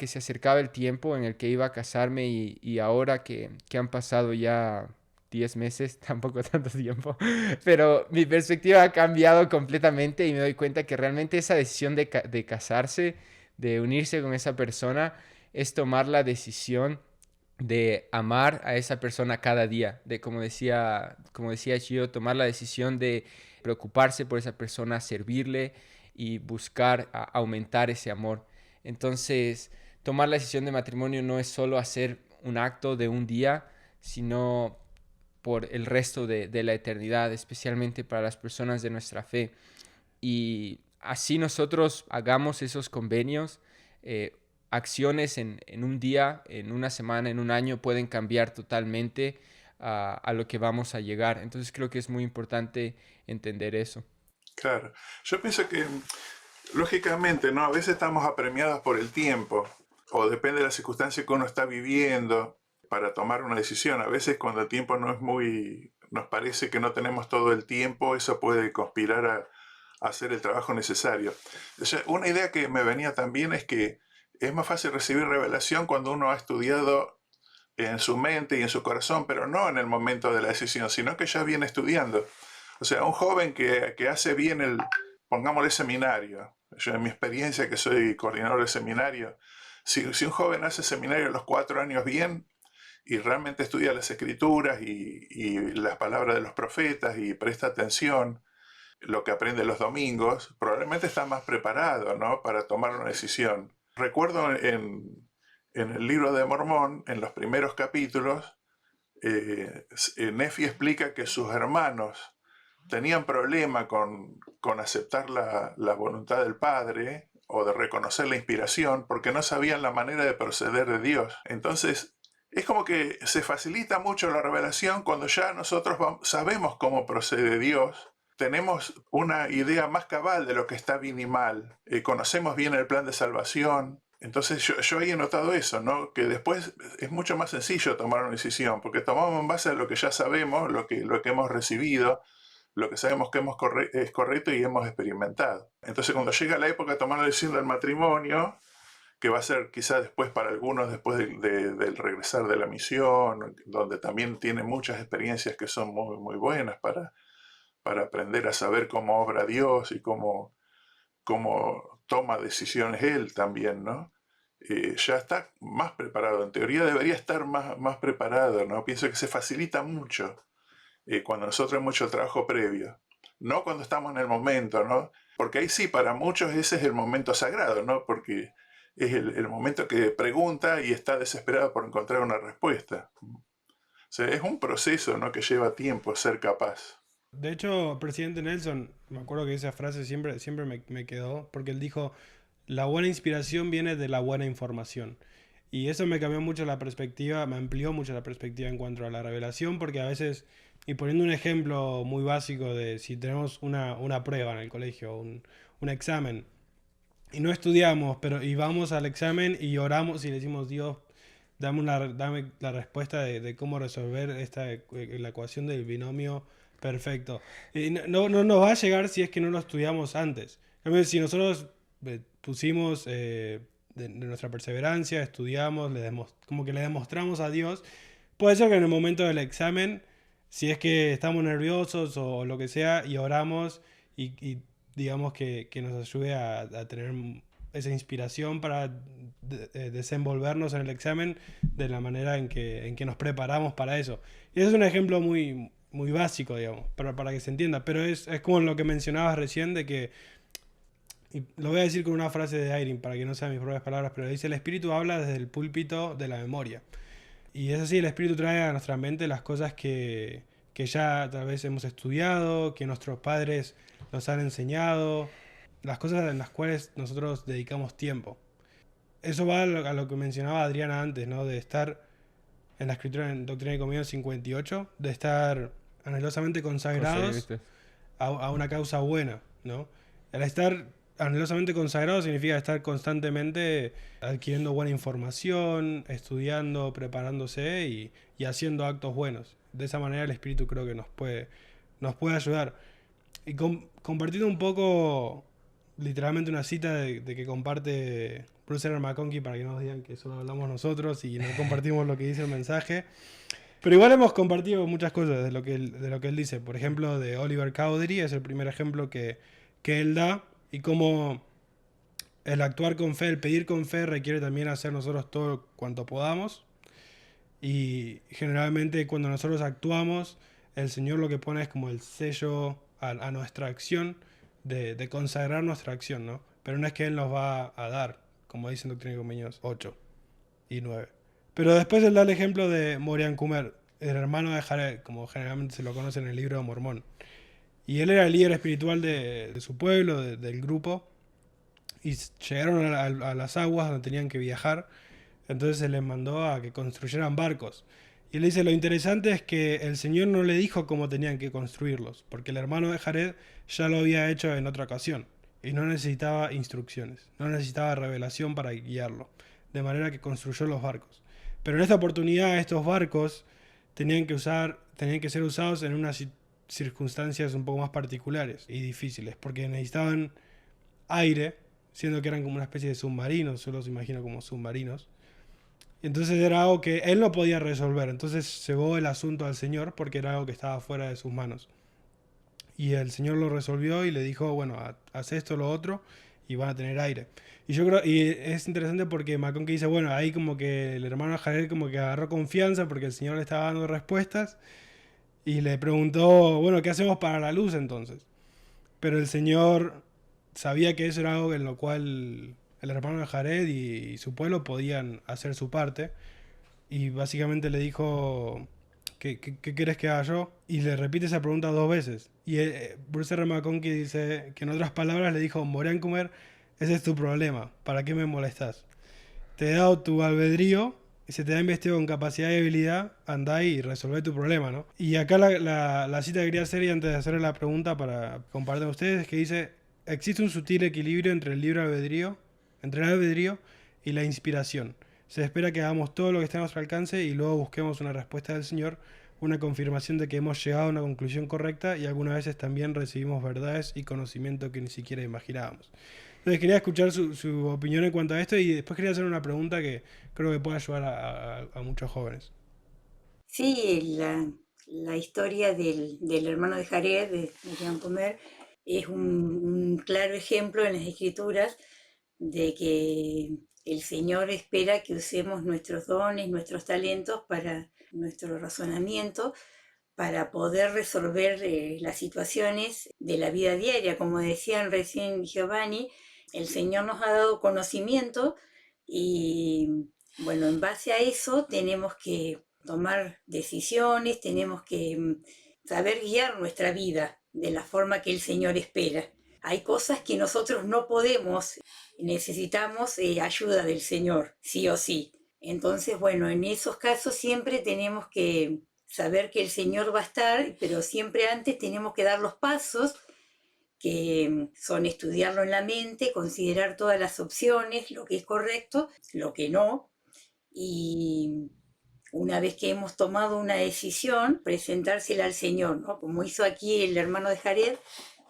el tiempo en el que iba a casarme, y ahora que han pasado ya 10 meses, tampoco tanto tiempo, pero mi perspectiva ha cambiado completamente y me doy cuenta que realmente esa decisión de casarse, de unirse con esa persona, es tomar la decisión de amar a esa persona cada día, de como decía Gio, tomar la decisión de preocuparse por esa persona, servirle y buscar aumentar ese amor. Entonces, tomar la decisión de matrimonio no es solo hacer un acto de un día, sino por el resto de la eternidad, especialmente para las personas de nuestra fe. Y así nosotros hagamos esos convenios, acciones en un día, en una semana, en un año pueden cambiar totalmente a lo que vamos a llegar. Entonces creo que es muy importante entender eso. Claro, yo pienso que lógicamente, ¿no? A veces estamos apremiados por el tiempo o depende de la circunstancia que uno está viviendo para tomar una decisión. A veces cuando el tiempo no es nos parece que no tenemos todo el tiempo, eso puede conspirar a hacer el trabajo necesario. O sea, una idea que me venía también es que es más fácil recibir revelación cuando uno ha estudiado en su mente y en su corazón, pero no en el momento de la decisión, sino que ya viene estudiando. O sea, un joven que hace bien pongámosle seminario. Yo en mi experiencia, que soy coordinador de seminario, si un joven hace seminario a los 4 años bien y realmente estudia las escrituras y las palabras de los profetas y presta atención, lo que aprende los domingos, probablemente está más preparado, ¿no?, para tomar una decisión. Recuerdo en el libro de Mormón, en los primeros capítulos, Nefi explica que sus hermanos tenían problema con aceptar la voluntad del Padre o de reconocer la inspiración porque no sabían la manera de proceder de Dios. Entonces, es como que se facilita mucho la revelación cuando ya nosotros sabemos cómo procede Dios, tenemos una idea más cabal de lo que está bien y mal, conocemos bien el plan de salvación. Entonces yo ahí he notado eso, ¿no? Que después es mucho más sencillo tomar una decisión, porque tomamos en base a lo que ya sabemos, lo que hemos recibido, lo que sabemos que es correcto y hemos experimentado. Entonces cuando llega la época de tomar la decisión del matrimonio, que va a ser quizás después para algunos, después del regresar de la misión, donde también tiene muchas experiencias que son muy, muy buenas para aprender a saber cómo obra Dios y cómo toma decisiones Él también, ¿no? Ya está más preparado. En teoría debería estar más preparado, ¿no? Pienso que se facilita mucho cuando nosotros hemos hecho el trabajo previo. No cuando estamos en el momento, ¿no? Porque ahí sí, para muchos ese es el momento sagrado, ¿no? Porque es el momento que pregunta y está desesperado por encontrar una respuesta. O sea, es un proceso, ¿no?, que lleva tiempo ser capaz. De hecho, presidente Nelson, me acuerdo que esa frase siempre me quedó, porque él dijo, la buena inspiración viene de la buena información. Y eso me cambió mucho la perspectiva, me amplió mucho la perspectiva en cuanto a la revelación, porque a veces, y poniendo un ejemplo muy básico de si tenemos una prueba en el colegio, un examen, y no estudiamos, y vamos al examen y oramos y le decimos, Dios, dame la respuesta de cómo resolver la ecuación del binomio perfecto. Y no nos va a llegar si es que no lo estudiamos antes. En cambio, si nosotros pusimos de nuestra perseverancia, estudiamos, como que le demostramos a Dios, puede ser que en el momento del examen, si es que estamos nerviosos o lo que sea, y oramos y digamos que nos ayude a tener esa inspiración para desenvolvernos en el examen de la manera en que nos preparamos para eso. Y ese es un ejemplo muy, muy básico, digamos, para que se entienda, pero es como lo que mencionabas recién de que, y lo voy a decir con una frase de Ayrin para que no sean mis propias palabras, pero dice: el espíritu habla desde el púlpito de la memoria. Y es así, el espíritu trae a nuestra mente las cosas que ya tal vez hemos estudiado, que nuestros padres nos han enseñado, las cosas en las cuales nosotros dedicamos tiempo. Eso va a lo que mencionaba Adriana antes, ¿no? De estar en la escritura en Doctrina y Convenios 58, de estar anhelosamente consagrados a una causa buena, ¿no? El estar anhelosamente consagrado significa estar constantemente adquiriendo buena información, estudiando, preparándose y haciendo actos buenos. De esa manera el Espíritu creo que nos puede ayudar. Y compartiendo un poco, literalmente una cita de que comparte Bruce R. McConkie, para que no nos digan que solo hablamos nosotros y no compartimos lo que dice el mensaje. Pero igual hemos compartido muchas cosas de lo que él dice. Por ejemplo, de Oliver Cowdery es el primer ejemplo que él da, y cómo el actuar con fe, el pedir con fe, requiere también hacer nosotros todo cuanto podamos. Y generalmente cuando nosotros actuamos, el Señor lo que pone es como el sello a nuestra acción, de consagrar nuestra acción, ¿no? Pero no es que Él nos va a dar, como dicen Doctrina y Convenios 8 y 9. Pero después él da el ejemplo de Morian Kumer, el hermano de Jared, como generalmente se lo conoce en el libro de Mormón. Y él era el líder espiritual de su pueblo, del grupo, y llegaron a las aguas donde tenían que viajar. Entonces se les mandó a que construyeran barcos. Y él dice: lo interesante es que el Señor no le dijo cómo tenían que construirlos, porque el hermano de Jared ya lo había hecho en otra ocasión, y no necesitaba instrucciones, no necesitaba revelación para guiarlo, de manera que construyó los barcos. Pero en esta oportunidad estos barcos tenían que ser usados en unas circunstancias un poco más particulares y difíciles, porque necesitaban aire, siendo que eran como una especie de submarinos, yo los imagino como submarinos. Entonces era algo que él no podía resolver, entonces llevó el asunto al Señor porque era algo que estaba fuera de sus manos. Y el Señor lo resolvió y le dijo: bueno, haz esto, lo otro, y van a tener aire. Y yo creo, y es interesante porque McConkie dice: bueno, ahí como que el hermano Jared como que agarró confianza porque el Señor le estaba dando respuestas, y le preguntó: bueno, ¿qué hacemos para la luz entonces? Pero el Señor sabía que eso era algo en lo cual el hermano de Jared y su pueblo podían hacer su parte. Y básicamente le dijo: ¿qué quieres que haga yo? Y le repite esa pregunta 2 veces. Y Bruce R. McConkie dice que en otras palabras le dijo: Morian Kumer, ese es tu problema, ¿para qué me molestas? Te he dado tu albedrío y se te ha investido con capacidad y habilidad, andá y resolvé tu problema, ¿no? Y acá la cita que quería hacer, y antes de hacerle la pregunta para compartir con ustedes, es que dice: existe un sutil equilibrio entre el libre albedrío, entre el albedrío y la inspiración. Se espera que hagamos todo lo que esté a nuestro alcance y luego busquemos una respuesta del Señor, una confirmación de que hemos llegado a una conclusión correcta, y algunas veces también recibimos verdades y conocimiento que ni siquiera imaginábamos. Entonces quería escuchar su opinión en cuanto a esto, y después quería hacer una pregunta que creo que puede ayudar a muchos jóvenes. Sí, la historia del hermano de Jared, de Jean Comer, es un claro ejemplo en las Escrituras de que el Señor espera que usemos nuestros dones, nuestros talentos para nuestro razonamiento, para poder resolver las situaciones de la vida diaria. Como decían recién Giovanni, el Señor nos ha dado conocimiento y, bueno, en base a eso tenemos que tomar decisiones, tenemos que saber guiar nuestra vida de la forma que el Señor espera. Hay cosas que nosotros no podemos, necesitamos ayuda del Señor, sí o sí. Entonces, bueno, en esos casos siempre tenemos que saber que el Señor va a estar, pero siempre antes tenemos que dar los pasos, que son estudiarlo en la mente, considerar todas las opciones, lo que es correcto, lo que no, y una vez que hemos tomado una decisión, presentársela al Señor, ¿no? Como hizo aquí el hermano de Jared,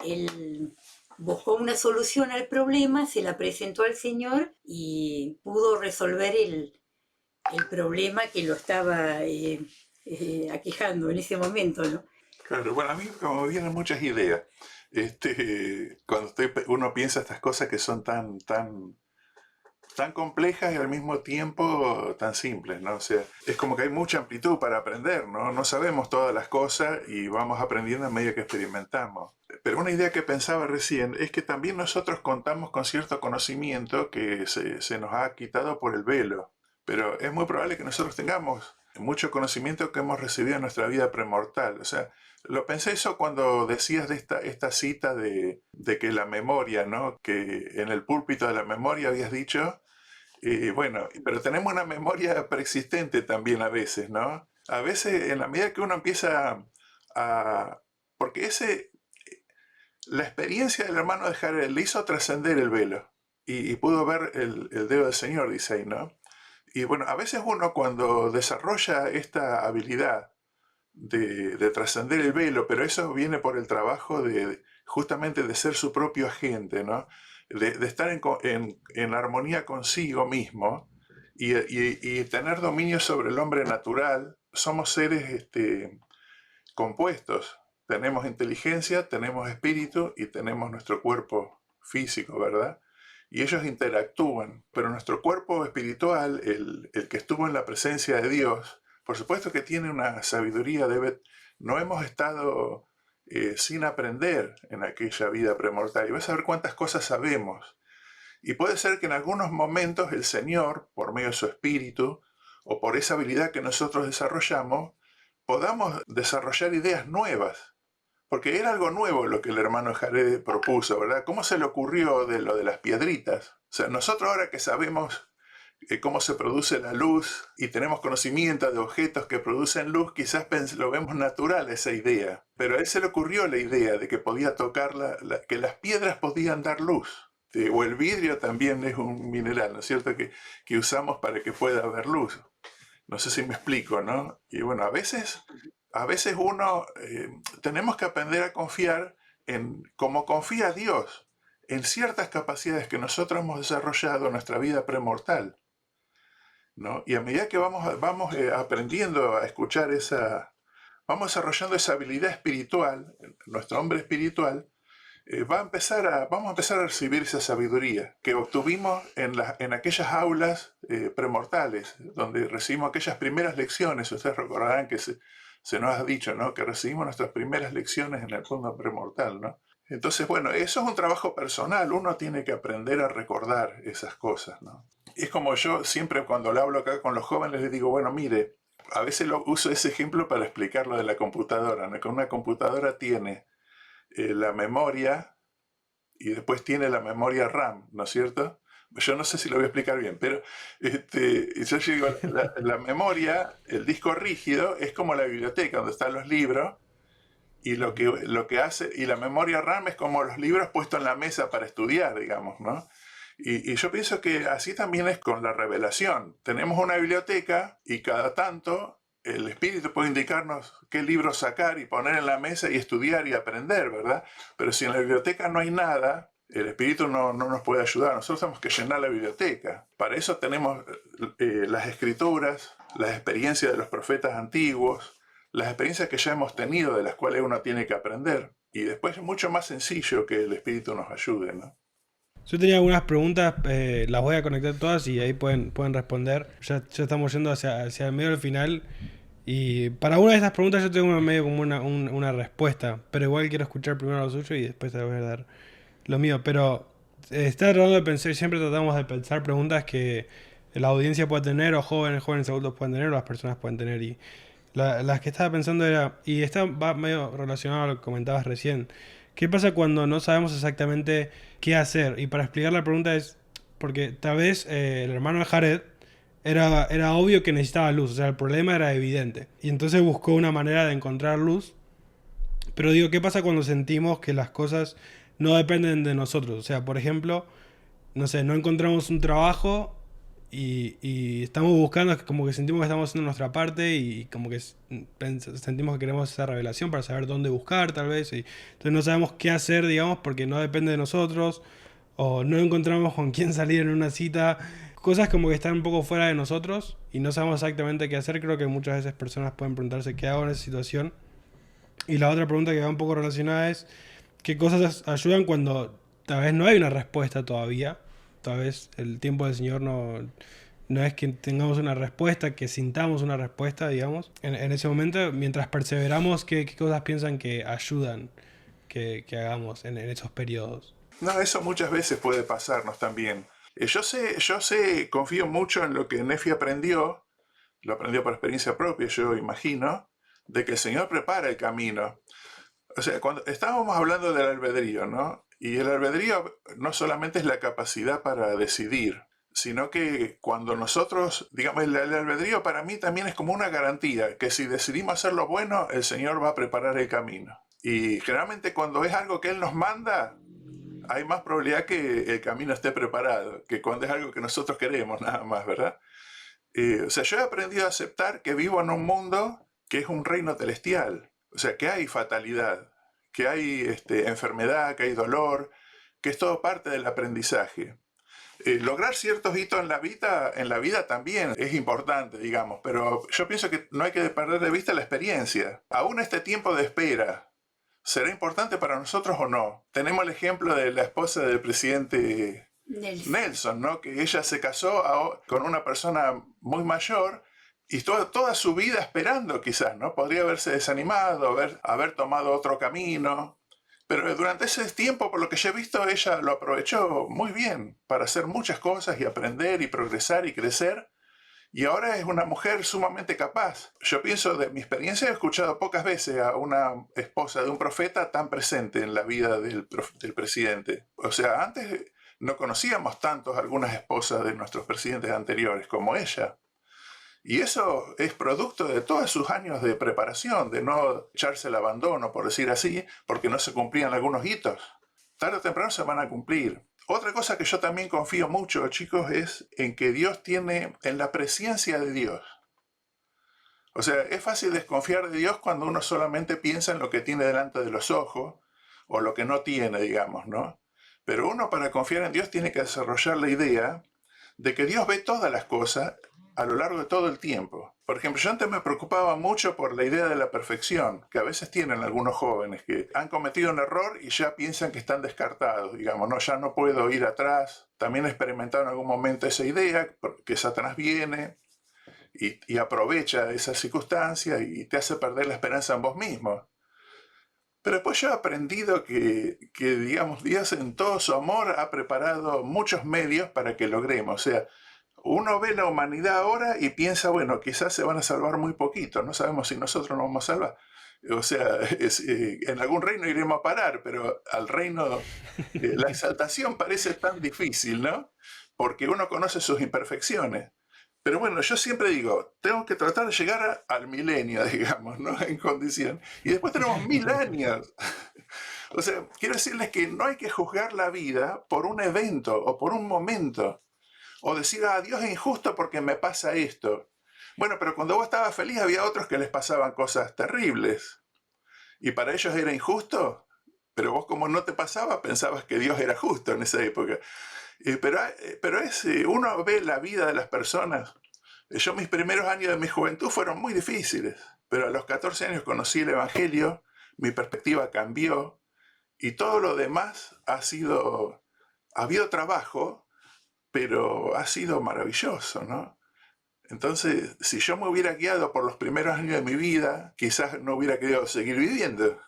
él buscó una solución al problema, se la presentó al Señor y pudo resolver el problema que lo estaba aquejando en ese momento, ¿no? Claro, bueno, a mí como me vienen muchas ideas. Cuando uno piensa estas cosas que son tan complejas y al mismo tiempo tan simples, ¿no? O sea, es como que hay mucha amplitud para aprender, ¿no? No sabemos todas las cosas y vamos aprendiendo a medida que experimentamos. Pero una idea que pensaba recién es que también nosotros contamos con cierto conocimiento que se nos ha quitado por el velo. Pero es muy probable que nosotros tengamos mucho conocimiento que hemos recibido en nuestra vida premortal. O sea, lo pensé eso cuando decías de esta cita de que la memoria, ¿no? Que en el púlpito de la memoria habías dicho, bueno, pero tenemos una memoria preexistente también a veces, ¿no? A veces, en la medida que uno empieza a... Porque la experiencia del hermano de Jared le hizo trascender el velo y pudo ver el dedo del Señor, dice ahí, ¿no? Y bueno, a veces uno cuando desarrolla esta habilidad de trascender el velo, pero eso viene por el trabajo justamente de ser su propio agente, ¿no? De estar en armonía consigo mismo y tener dominio sobre el hombre natural. Somos seres compuestos. Tenemos inteligencia, tenemos espíritu y tenemos nuestro cuerpo físico, ¿verdad? Y ellos interactúan, pero nuestro cuerpo espiritual, el que estuvo en la presencia de Dios, por supuesto que tiene una sabiduría, no hemos estado sin aprender en aquella vida premortal. Y vas a ver cuántas cosas sabemos. Y puede ser que en algunos momentos el Señor, por medio de su espíritu, o por esa habilidad que nosotros desarrollamos, podamos desarrollar ideas nuevas. Porque era algo nuevo lo que el hermano Jared propuso, ¿verdad? ¿Cómo se le ocurrió de lo de las piedritas? O sea, nosotros ahora que sabemos cómo se produce la luz y tenemos conocimiento de objetos que producen luz, quizás lo vemos natural esa idea. Pero a él se le ocurrió la idea de que podía tocar, que las piedras podían dar luz. O el vidrio también es un mineral, ¿no es cierto? Que usamos para que pueda haber luz. No sé si me explico, ¿no? Y bueno, a veces uno tenemos que aprender a confiar como confía Dios, en ciertas capacidades que nosotros hemos desarrollado en nuestra vida premortal, ¿no? Y a medida que vamos aprendiendo a escuchar vamos desarrollando esa habilidad espiritual, nuestro hombre espiritual, vamos a empezar a recibir esa sabiduría que obtuvimos en aquellas aulas premortales, donde recibimos aquellas primeras lecciones. Ustedes recordarán que se nos ha dicho, ¿no? Que recibimos nuestras primeras lecciones en el mundo premortal, ¿no? Entonces, bueno, eso es un trabajo personal. Uno tiene que aprender a recordar esas cosas, ¿no? Es como yo siempre cuando le hablo acá con los jóvenes les digo, bueno, mire, a veces uso ese ejemplo para explicar lo de la computadora, ¿no? Que una computadora tiene la memoria y después tiene la memoria RAM, ¿no es cierto? Yo no sé si lo voy a explicar bien, pero yo digo, la memoria, el disco rígido, es como la biblioteca donde están los libros, y lo que hace, y la memoria RAM es como los libros puestos en la mesa para estudiar, digamos, ¿no? Y yo pienso que así también es con la revelación. Tenemos una biblioteca y cada tanto el espíritu puede indicarnos qué libros sacar y poner en la mesa y estudiar y aprender, ¿verdad? Pero si en la biblioteca no hay nada, el espíritu no nos puede ayudar. Nosotros tenemos que llenar la biblioteca. Para eso tenemos las escrituras, las experiencias de los profetas antiguos, las experiencias que ya hemos tenido, de las cuales uno tiene que aprender. Y después es mucho más sencillo que el espíritu nos ayude, ¿no? Yo tenía algunas preguntas, las voy a conectar todas y ahí pueden responder. Ya estamos yendo hacia el medio del final. Y para una de estas preguntas yo tengo medio como una respuesta, pero igual quiero escuchar primero lo suyo y después te voy a dar lo mío. Pero estaba tratando de pensar, siempre tratamos de pensar preguntas que la audiencia puede tener, o jóvenes adultos pueden tener, o las personas pueden tener. Y las que estaba pensando era, y esto va medio relacionado a lo que comentabas recién, ¿qué pasa cuando no sabemos exactamente qué hacer? Y para explicar la pregunta es, porque tal vez el hermano de Jared era obvio que necesitaba luz, o sea, el problema era evidente. Y entonces buscó una manera de encontrar luz. Pero digo, ¿qué pasa cuando sentimos que las cosas no dependen de nosotros? O sea, por ejemplo, no sé, no encontramos un trabajo y estamos buscando, como que sentimos que estamos haciendo nuestra parte y como que sentimos que queremos esa revelación para saber dónde buscar tal vez. Y entonces no sabemos qué hacer, digamos, porque no depende de nosotros o no encontramos con quién salir en una cita. Cosas como que están un poco fuera de nosotros y no sabemos exactamente qué hacer. Creo que muchas veces personas pueden preguntarse qué hago en esa situación. Y la otra pregunta que va un poco relacionada es qué cosas ayudan cuando tal vez no hay una respuesta todavía. Tal vez el tiempo del Señor no es que tengamos una respuesta, que sintamos una respuesta, digamos. En ese momento, mientras perseveramos, ¿qué cosas piensan que ayudan que hagamos en esos periodos? No, eso muchas veces puede pasarnos también. Yo sé, confío mucho en lo que Nefi aprendió, lo aprendió por experiencia propia, yo imagino, de que el Señor prepara el camino. O sea, cuando estábamos hablando del albedrío, ¿no? Y el albedrío no solamente es la capacidad para decidir, sino que cuando nosotros, digamos, el albedrío para mí también es como una garantía, que si decidimos hacer lo bueno, el Señor va a preparar el camino. Y generalmente cuando es algo que Él nos manda, hay más probabilidad que el camino esté preparado, que cuando es algo que nosotros queremos, nada más, ¿verdad? O sea, yo he aprendido a aceptar que vivo en un mundo que es un reino celestial. O sea, que hay fatalidad, que hay enfermedad, que hay dolor, que es todo parte del aprendizaje. Lograr ciertos hitos en la vida también es importante, digamos, pero yo pienso que no hay que perder de vista la experiencia. Aún este tiempo de espera, ¿será importante para nosotros o no? Tenemos el ejemplo de la esposa del presidente Nelson, ¿no? Que ella se casó con una persona muy mayor y toda su vida esperando quizás, ¿no? Podría haberse desanimado, haber tomado otro camino. Pero durante ese tiempo, por lo que yo he visto, ella lo aprovechó muy bien para hacer muchas cosas y aprender y progresar y crecer. Y ahora es una mujer sumamente capaz. Yo pienso, de mi experiencia, he escuchado pocas veces a una esposa de un profeta tan presente en la vida del presidente. O sea, antes no conocíamos tantos algunas esposas de nuestros presidentes anteriores como ella. Y eso es producto de todos sus años de preparación, de no echarse el abandono, por decir así, porque no se cumplían algunos hitos. Tarde o temprano se van a cumplir. Otra cosa que yo también confío mucho, chicos, es en que Dios tiene, en la presencia de Dios. O sea, es fácil desconfiar de Dios cuando uno solamente piensa en lo que tiene delante de los ojos, o lo que no tiene, digamos, ¿no? Pero uno, para confiar en Dios, tiene que desarrollar la idea de que Dios ve todas las cosas a lo largo de todo el tiempo. Por ejemplo, yo antes me preocupaba mucho por la idea de la perfección, que a veces tienen algunos jóvenes que han cometido un error y ya piensan que están descartados, digamos, no, ya no puedo ir atrás. También he experimentado en algún momento esa idea, que Satanás viene y aprovecha esa circunstancia y te hace perder la esperanza en vos mismo. Pero después yo he aprendido que, digamos, Dios en todo su amor ha preparado muchos medios para que logremos. O sea, uno ve la humanidad ahora y piensa, bueno, quizás se van a salvar muy poquito, no sabemos si nosotros nos vamos a salvar. O sea, en algún reino iremos a parar, pero al reino, la exaltación parece tan difícil, ¿no? Porque uno conoce sus imperfecciones. Pero bueno, yo siempre digo, tengo que tratar de llegar al milenio, digamos, ¿no? En condición. Y después tenemos 1000 años. O sea, quiero decirles que no hay que juzgar la vida por un evento o por un momento. O decir, Dios es injusto porque me pasa esto. Bueno, pero cuando vos estabas feliz había otros que les pasaban cosas terribles. Y para ellos era injusto, pero vos como no te pasaba pensabas que Dios era justo en esa época. Pero uno ve la vida de las personas. Yo mis primeros años de mi juventud fueron muy difíciles, pero a los 14 años conocí el Evangelio, mi perspectiva cambió y todo lo demás ha habido trabajo, pero ha sido maravilloso, ¿no? Entonces, si yo me hubiera guiado por los primeros años de mi vida, quizás no hubiera querido seguir viviendo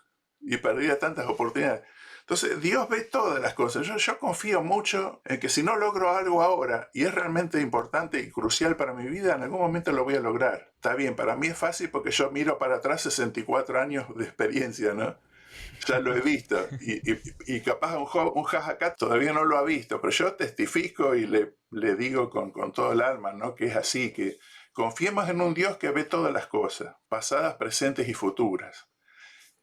y perdería tantas oportunidades. Entonces, Dios ve todas las cosas. Yo confío mucho en que si no logro algo ahora y es realmente importante y crucial para mi vida, en algún momento lo voy a lograr. Está bien, para mí es fácil porque yo miro para atrás 64 años de experiencia, ¿no? Ya lo he visto. Y capaz un jajacat todavía no lo ha visto, pero yo testifico y le digo con todo el alma, ¿no? Que es así, que confiemos en un Dios que ve todas las cosas, pasadas, presentes y futuras.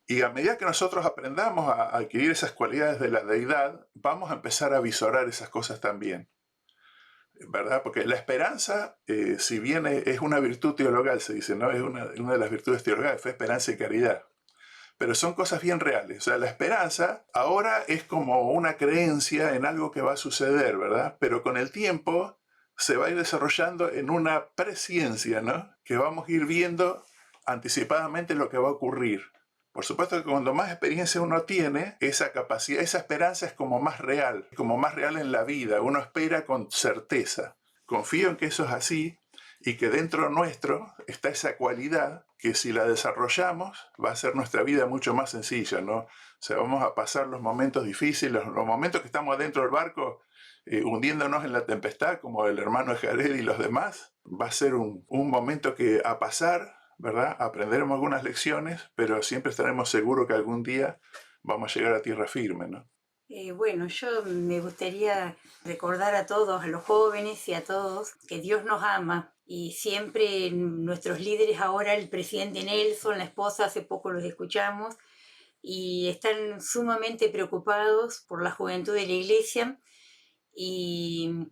Y a medida que nosotros aprendamos a adquirir esas cualidades de la deidad, vamos a empezar a visorar esas cosas también. ¿verdad? Porque la esperanza, si bien es una virtud teologal, se dice, ¿no? Es una de las virtudes teologales, fe, esperanza y caridad. Pero son cosas bien reales. O sea, la esperanza ahora es como una creencia en algo que va a suceder, ¿verdad? Pero con el tiempo se va a ir desarrollando en una presciencia, ¿no? Que vamos a ir viendo anticipadamente lo que va a ocurrir. Por supuesto que cuando más experiencia uno tiene, esa capacidad, esa esperanza es como más real en la vida. Uno espera con certeza. Confío en que eso es así y que dentro nuestro está esa cualidad que si la desarrollamos va a hacer nuestra vida mucho más sencilla, ¿no? O sea, vamos a pasar los momentos difíciles, los momentos que estamos adentro del barco, hundiéndonos en la tempestad, como el hermano Jared y los demás. Va a ser un momento que a pasar, ¿verdad? Aprenderemos algunas lecciones, pero siempre estaremos seguros que algún día vamos a llegar a tierra firme, ¿no? Bueno, yo me gustaría recordar a todos, a los jóvenes y a todos, que Dios nos ama y siempre nuestros líderes ahora, el presidente Nelson, la esposa, hace poco los escuchamos, y están sumamente preocupados por la juventud de la iglesia y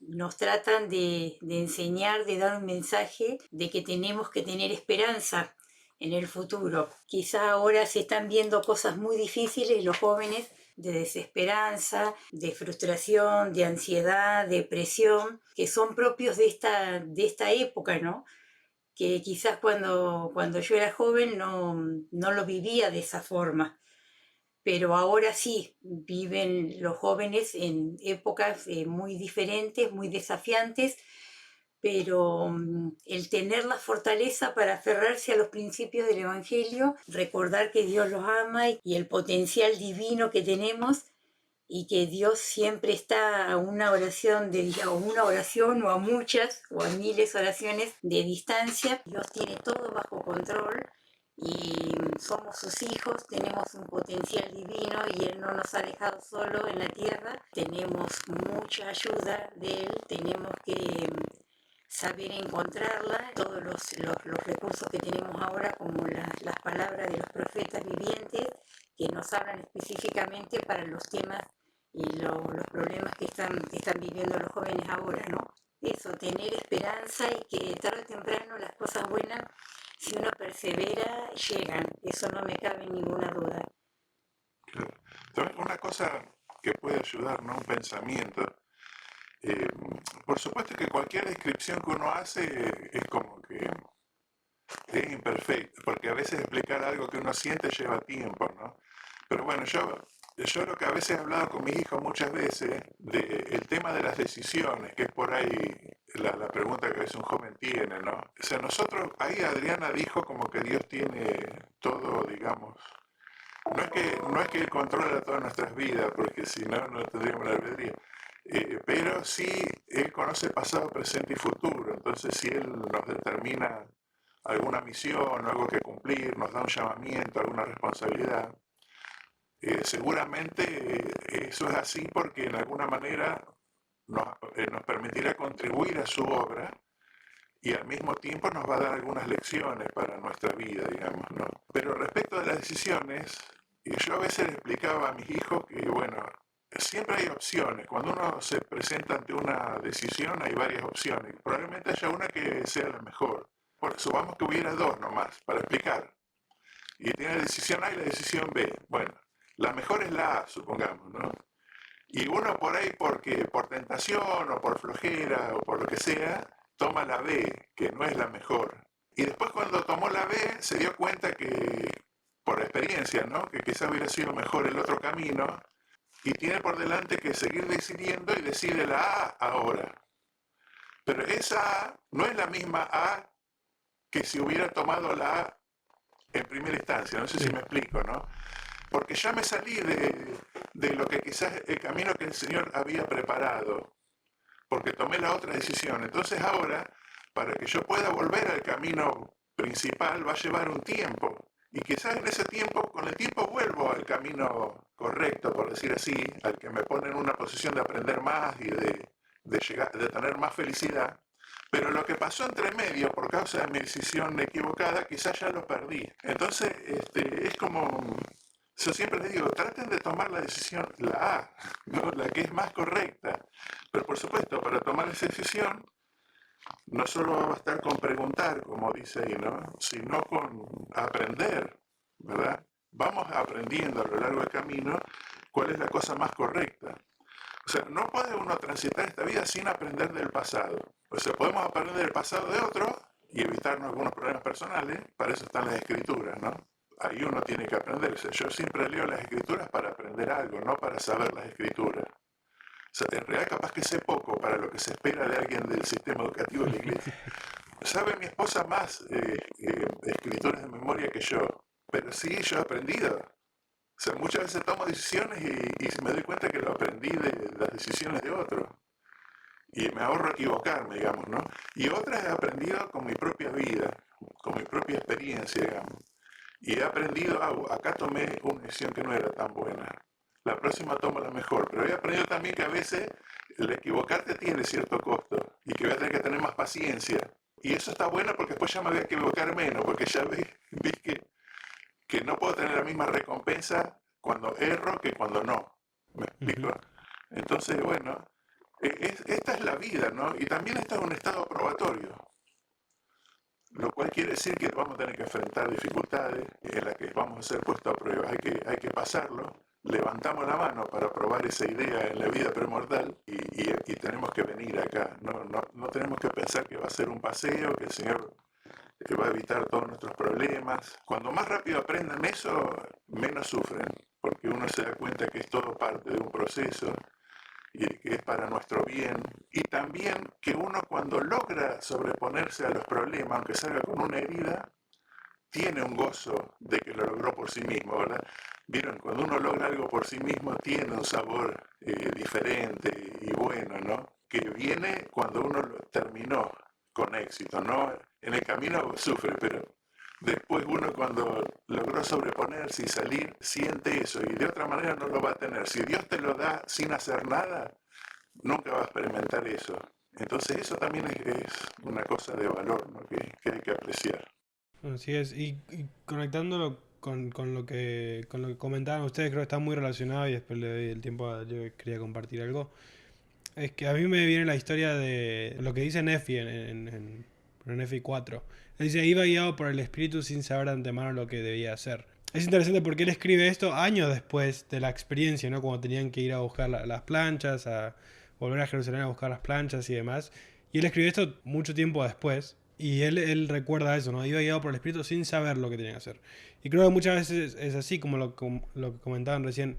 nos tratan de enseñar, de dar un mensaje de que tenemos que tener esperanza en el futuro. Quizá ahora se están viendo cosas muy difíciles los jóvenes, de desesperanza, de frustración, de ansiedad, depresión, que son propios de esta época, ¿no? Que quizás cuando yo era joven no lo vivía de esa forma, pero ahora sí viven los jóvenes en épocas muy diferentes, muy desafiantes, pero el tener la fortaleza para aferrarse a los principios del Evangelio, recordar que Dios los ama y el potencial divino que tenemos y que Dios siempre está a una oración o a muchas o a miles de oraciones de distancia. Dios tiene todo bajo control y somos sus hijos, tenemos un potencial divino y Él no nos ha dejado solo en la tierra, tenemos mucha ayuda de Él, tenemos que saber encontrarla, todos los recursos que tenemos ahora, como las palabras de los profetas vivientes, que nos hablan específicamente para los temas y los problemas que están viviendo los jóvenes ahora, ¿no? Eso, tener esperanza y que tarde o temprano las cosas buenas, si uno persevera, llegan. Eso no me cabe ninguna duda. Claro. También una cosa que puede ayudar, ¿no? Un pensamiento. Eh, por supuesto que cualquier descripción que uno hace es como que es imperfecta, porque a veces explicar algo que uno siente lleva tiempo, ¿no? Pero bueno, yo lo que a veces he hablado con mis hijos muchas veces, el tema de las decisiones, que es por ahí la pregunta que a veces un joven tiene, ¿no? O sea, nosotros, ahí Adriana dijo como que Dios tiene todo, digamos, no es que Él controla todas nuestras vidas, porque si no, no tendríamos la albedrío. Pero sí, Él conoce pasado, presente y futuro. Entonces, si Él nos determina alguna misión, algo que cumplir, nos da un llamamiento, alguna responsabilidad, seguramente eso es así porque en alguna manera nos permitirá contribuir a su obra y al mismo tiempo nos va a dar algunas lecciones para nuestra vida, digamos, ¿no? Pero respecto de las decisiones, yo a veces le explicaba a mis hijos que, bueno, siempre hay opciones. Cuando uno se presenta ante una decisión hay varias opciones. Probablemente haya una que sea la mejor. Bueno, supongamos que hubiera dos nomás para explicar. Y tiene la decisión A y la decisión B. Bueno, la mejor es la A, supongamos, ¿no? Y uno por ahí, porque por tentación o por flojera o por lo que sea, toma la B, que no es la mejor. Y después cuando tomó la B, se dio cuenta que, por experiencia, ¿no? Que quizás hubiera sido mejor el otro camino, y tiene por delante que seguir decidiendo y decide la A ahora. Pero esa A no es la misma A que si hubiera tomado la A en primera instancia. No sé si me explico, ¿no? Porque ya me salí de lo que quizás el camino que el Señor había preparado, porque tomé la otra decisión. Entonces ahora, para que yo pueda volver al camino principal, va a llevar un tiempo. Y quizás en ese tiempo, con el tiempo vuelvo al camino correcto, por decir así, al que me pone en una posición de aprender más y de tener más felicidad. Pero lo que pasó entre medio, por causa de mi decisión equivocada, quizás ya lo perdí. Entonces, es como... Yo siempre les digo, traten de tomar la decisión, la A, ¿no? La que es más correcta, Pero por supuesto, para tomar esa decisión, no solo va a bastar con preguntar, como dice ahí, ¿no? Sino con aprender, ¿verdad? Vamos aprendiendo a lo largo del camino cuál es la cosa más correcta. O sea, no puede uno transitar esta vida sin aprender del pasado. O sea, podemos aprender del pasado de otro y evitarnos algunos problemas personales, para eso están las escrituras, ¿no? Ahí uno tiene que aprender. O sea, yo siempre leo las escrituras para aprender algo, no para saber las escrituras. O sea, en realidad capaz que sé poco para lo que se espera de alguien del sistema educativo de la iglesia. Sabe mi esposa más escrituras de memoria que yo, pero sí yo he aprendido. O sea, muchas veces tomo decisiones y me doy cuenta que lo aprendí de las decisiones de otros. Y me ahorro equivocarme, digamos, ¿no? Y otras he aprendido con mi propia vida, con mi propia experiencia, digamos. Y he aprendido, acá tomé una decisión que no era tan buena. La próxima tomo la mejor. Pero he aprendido también que a veces el equivocarte tiene cierto costo y que voy a tener que tener más paciencia. Y eso está bueno porque después ya me voy a equivocar menos, porque ya vi que no puedo tener la misma recompensa cuando erro que cuando no. ¿Me explico? Entonces, bueno, esta es la vida, ¿no? Y también esto es un estado probatorio, lo cual quiere decir que vamos a tener que enfrentar dificultades en las que vamos a ser puestos a prueba. Hay que pasarlo. Levantamos la mano para probar esa idea en la vida premortal y tenemos que venir acá. No tenemos que pensar que va a ser un paseo, que el Señor va a evitar todos nuestros problemas. Cuando más rápido aprendan eso, menos sufren, porque uno se da cuenta que es todo parte de un proceso y que es para nuestro bien. Y también que uno cuando logra sobreponerse a los problemas, aunque salga con una herida, tiene un gozo de que lo logró por sí mismo, ¿verdad? Vieron, cuando uno logra algo por sí mismo, tiene un sabor diferente y bueno, ¿no? Que viene cuando uno lo terminó con éxito, ¿no? En el camino sufre, pero después uno cuando logró sobreponerse y salir, siente eso y de otra manera no lo va a tener. Si Dios te lo da sin hacer nada, nunca va a experimentar eso. Entonces eso también es una cosa de valor, ¿no? que hay que apreciar. Así es, y conectándolo con lo que comentaban ustedes, creo que está muy relacionado y después le doy el tiempo a yo que quería compartir algo. Es que a mí me viene la historia de lo que dice Nefi en Nefi 4. Él dice, iba guiado por el Espíritu sin saber de antemano lo que debía hacer. Es interesante porque él escribe esto años después de la experiencia, ¿no? Cuando tenían que ir a buscar las planchas, a volver a Jerusalén a buscar las planchas y demás. Y él escribe esto mucho tiempo después. Y él recuerda eso, ¿no? Iba guiado por el Espíritu sin saber lo que tenía que hacer. Y creo que muchas veces es así, como lo que comentaban recién,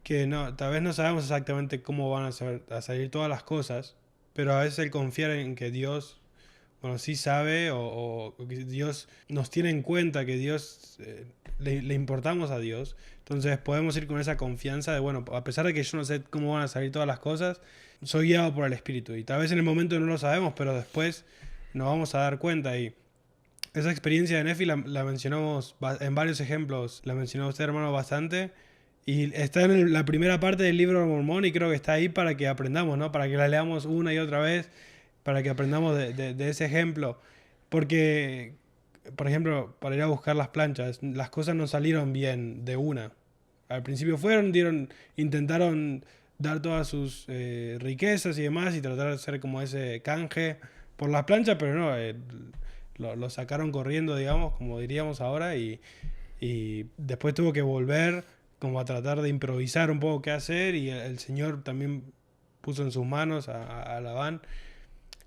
que no, tal vez no sabemos exactamente cómo van a salir todas las cosas, pero a veces el confiar en que Dios, bueno, sí sabe o que Dios nos tiene en cuenta, que Dios, le importamos a Dios, entonces podemos ir con esa confianza de, bueno, a pesar de que yo no sé cómo van a salir todas las cosas, soy guiado por el Espíritu y tal vez en el momento no lo sabemos, pero después nos vamos a dar cuenta y esa experiencia de Nefi la mencionamos en varios ejemplos, la mencionó usted, hermano, bastante. Y está en la primera parte del libro de Mormón y creo que está ahí para que aprendamos, ¿no? Para que la leamos una y otra vez, para que aprendamos de ese ejemplo. Porque, por ejemplo, para ir a buscar las planchas, las cosas no salieron bien de una. Al principio intentaron dar todas sus riquezas y demás y tratar de hacer como ese canje por las planchas, pero no, lo sacaron corriendo, digamos, como diríamos ahora, y después tuvo que volver como a tratar de improvisar un poco qué hacer y el Señor también puso en sus manos a Labán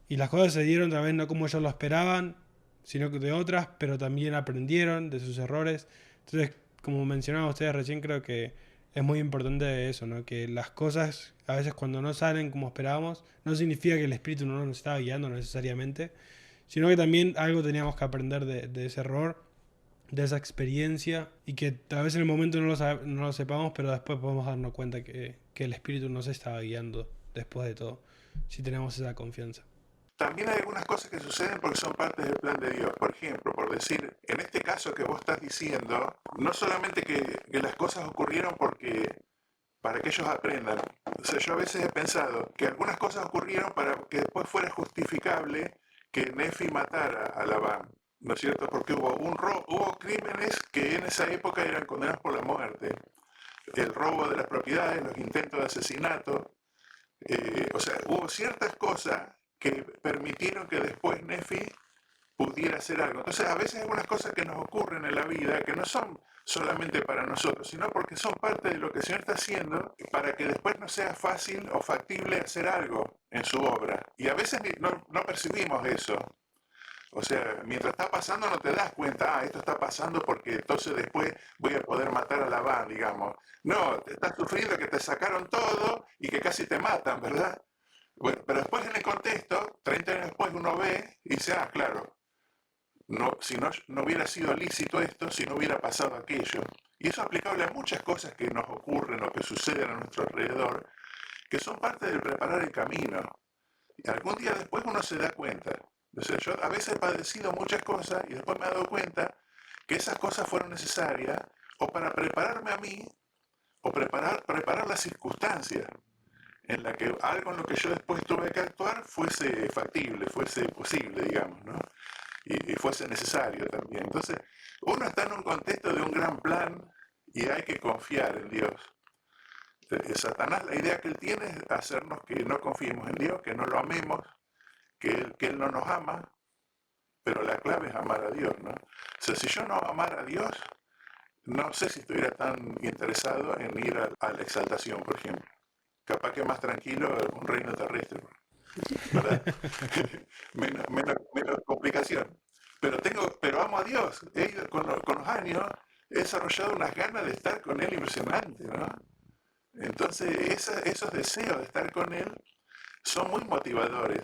y las cosas se dieron otra vez no como ellos lo esperaban, sino que de otras, pero también aprendieron de sus errores. Entonces, como mencionaban ustedes recién, creo que es muy importante eso, ¿no? Que las cosas a veces cuando no salen como esperábamos, no significa que el Espíritu no nos estaba guiando necesariamente, sino que también algo teníamos que aprender de ese error, de esa experiencia, y que tal vez en el momento no lo sepamos, pero después podemos darnos cuenta que el Espíritu nos estaba guiando después de todo, si tenemos esa confianza. También hay algunas cosas que suceden porque son partes del plan de Dios. Por ejemplo, por decir, en este caso que vos estás diciendo, no solamente que las cosas ocurrieron para que ellos aprendan. O sea, yo a veces he pensado que algunas cosas ocurrieron para que después fuera justificable que Nefi matara a Labán, ¿no es cierto? Porque hubo crímenes que en esa época eran condenados por la muerte. El robo de las propiedades, los intentos de asesinato, O sea, hubo ciertas cosas que permitieron que después Nefi pudiera hacer algo. Entonces, a veces hay algunas cosas que nos ocurren en la vida que no son solamente para nosotros, sino porque son parte de lo que el Señor está haciendo para que después nos sea fácil o factible hacer algo en su obra. Y a veces no percibimos eso. O sea, mientras está pasando no te das cuenta, esto está pasando porque entonces después voy a poder matar a Labán, digamos. No, te estás sufriendo que te sacaron todo y que casi te matan, ¿verdad? Bueno, pero después en el contexto, 30 años después uno ve y dice, claro, si no hubiera sido lícito esto, si no hubiera pasado aquello. Y eso es aplicable a muchas cosas que nos ocurren o que suceden a nuestro alrededor, que son parte de preparar el camino. Y algún día después uno se da cuenta. O sea, yo a veces he padecido muchas cosas y después me he dado cuenta que esas cosas fueron necesarias o para prepararme a mí o preparar las circunstancias en la que algo en lo que yo después tuve que actuar fuese factible, fuese posible, digamos, ¿no? Y fuese necesario también. Entonces, uno está en un contexto de un gran plan y hay que confiar en Dios. Satanás, la idea que él tiene es hacernos que no confiemos en Dios, que no lo amemos, que él no nos ama, pero la clave es amar a Dios, ¿no? O sea, si yo no amara a Dios, no sé si estuviera tan interesado en ir a la exaltación, por ejemplo. Capaz que más tranquilo un reino terrestre, ¿verdad? menos complicación. Pero amo a Dios. Con los años he desarrollado unas ganas de estar con Él impresionantes, ¿no? Entonces esos deseos de estar con Él son muy motivadores.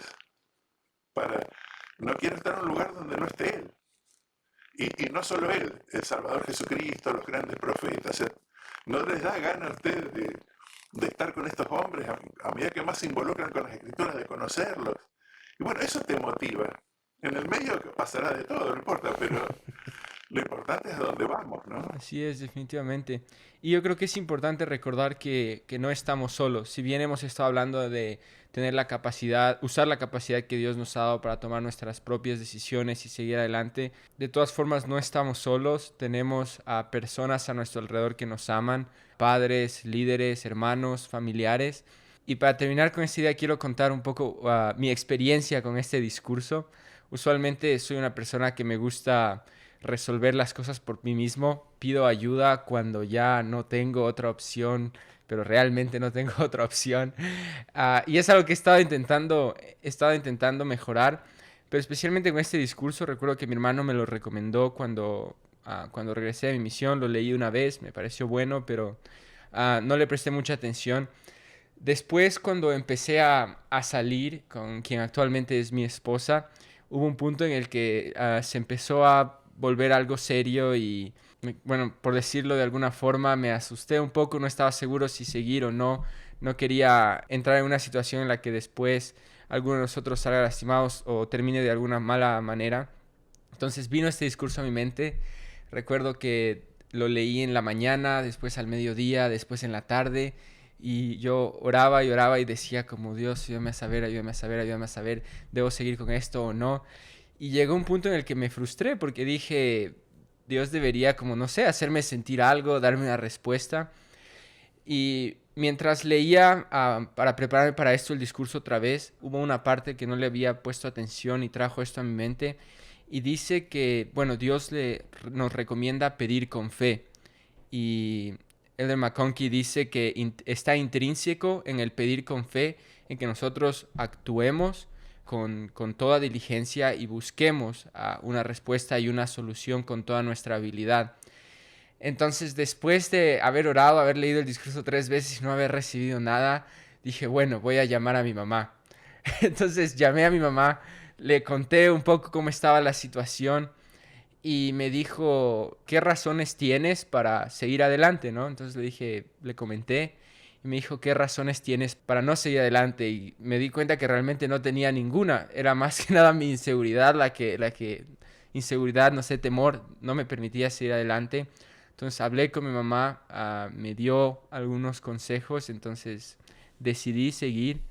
No quiero estar en un lugar donde no esté Él. Y no solo Él, el Salvador Jesucristo, los grandes profetas. O sea, ¿no les da ganas a ustedes de estar con estos hombres a medida que más se involucran con las Escrituras, de conocerlos? Y bueno, eso te motiva. En el medio pasará de todo, no importa, pero lo importante es a dónde vamos, ¿no? Así es, definitivamente. Y yo creo que es importante recordar que no estamos solos. Si bien hemos estado hablando de tener la capacidad, usar la capacidad que Dios nos ha dado para tomar nuestras propias decisiones y seguir adelante, de todas formas no estamos solos. Tenemos a personas a nuestro alrededor que nos aman, padres, líderes, hermanos, familiares. Y para terminar con esta idea, quiero contar un poco mi experiencia con este discurso. Usualmente soy una persona que me gusta resolver las cosas por mí mismo. Pido ayuda cuando ya no tengo otra opción, pero realmente no tengo otra opción. Y es algo que he estado intentando mejorar, pero especialmente con este discurso. Recuerdo que mi hermano me lo recomendó cuando regresé a mi misión. Lo leí una vez, me pareció bueno, pero no le presté mucha atención. Después, cuando empecé a salir con quien actualmente es mi esposa, hubo un punto en el que se empezó a volver algo serio y, bueno, por decirlo de alguna forma, me asusté un poco, no estaba seguro si seguir o no. No quería entrar en una situación en la que después alguno de nosotros salga lastimados o termine de alguna mala manera. Entonces vino este discurso a mi mente. Recuerdo que lo leí en la mañana, después al mediodía, después en la tarde. Y yo oraba y oraba y decía como, Dios, ayúdame a saber, ayúdame a saber, ayúdame a saber, ¿debo seguir con esto o no? Y llegó un punto en el que me frustré porque dije, Dios debería, como no sé, hacerme sentir algo, darme una respuesta. Y mientras leía para prepararme para esto, el discurso otra vez, hubo una parte que no le había puesto atención y trajo esto a mi mente. Y dice que, bueno, Dios nos recomienda pedir con fe. Y Elder McConkie dice que está intrínseco en el pedir con fe, en que nosotros actuemos con toda diligencia y busquemos una respuesta y una solución con toda nuestra habilidad. Entonces, después de haber orado, haber leído el discurso 3 veces y no haber recibido nada, dije, bueno, voy a llamar a mi mamá. Entonces llamé a mi mamá, le conté un poco cómo estaba la situación y me dijo, ¿qué razones tienes para seguir adelante, no? Entonces le comenté y me dijo, ¿qué razones tienes para no seguir adelante? Y me di cuenta que realmente no tenía ninguna. Era más que nada mi inseguridad, inseguridad, no sé, temor, no me permitía seguir adelante. Entonces hablé con mi mamá, me dio algunos consejos, entonces decidí seguir.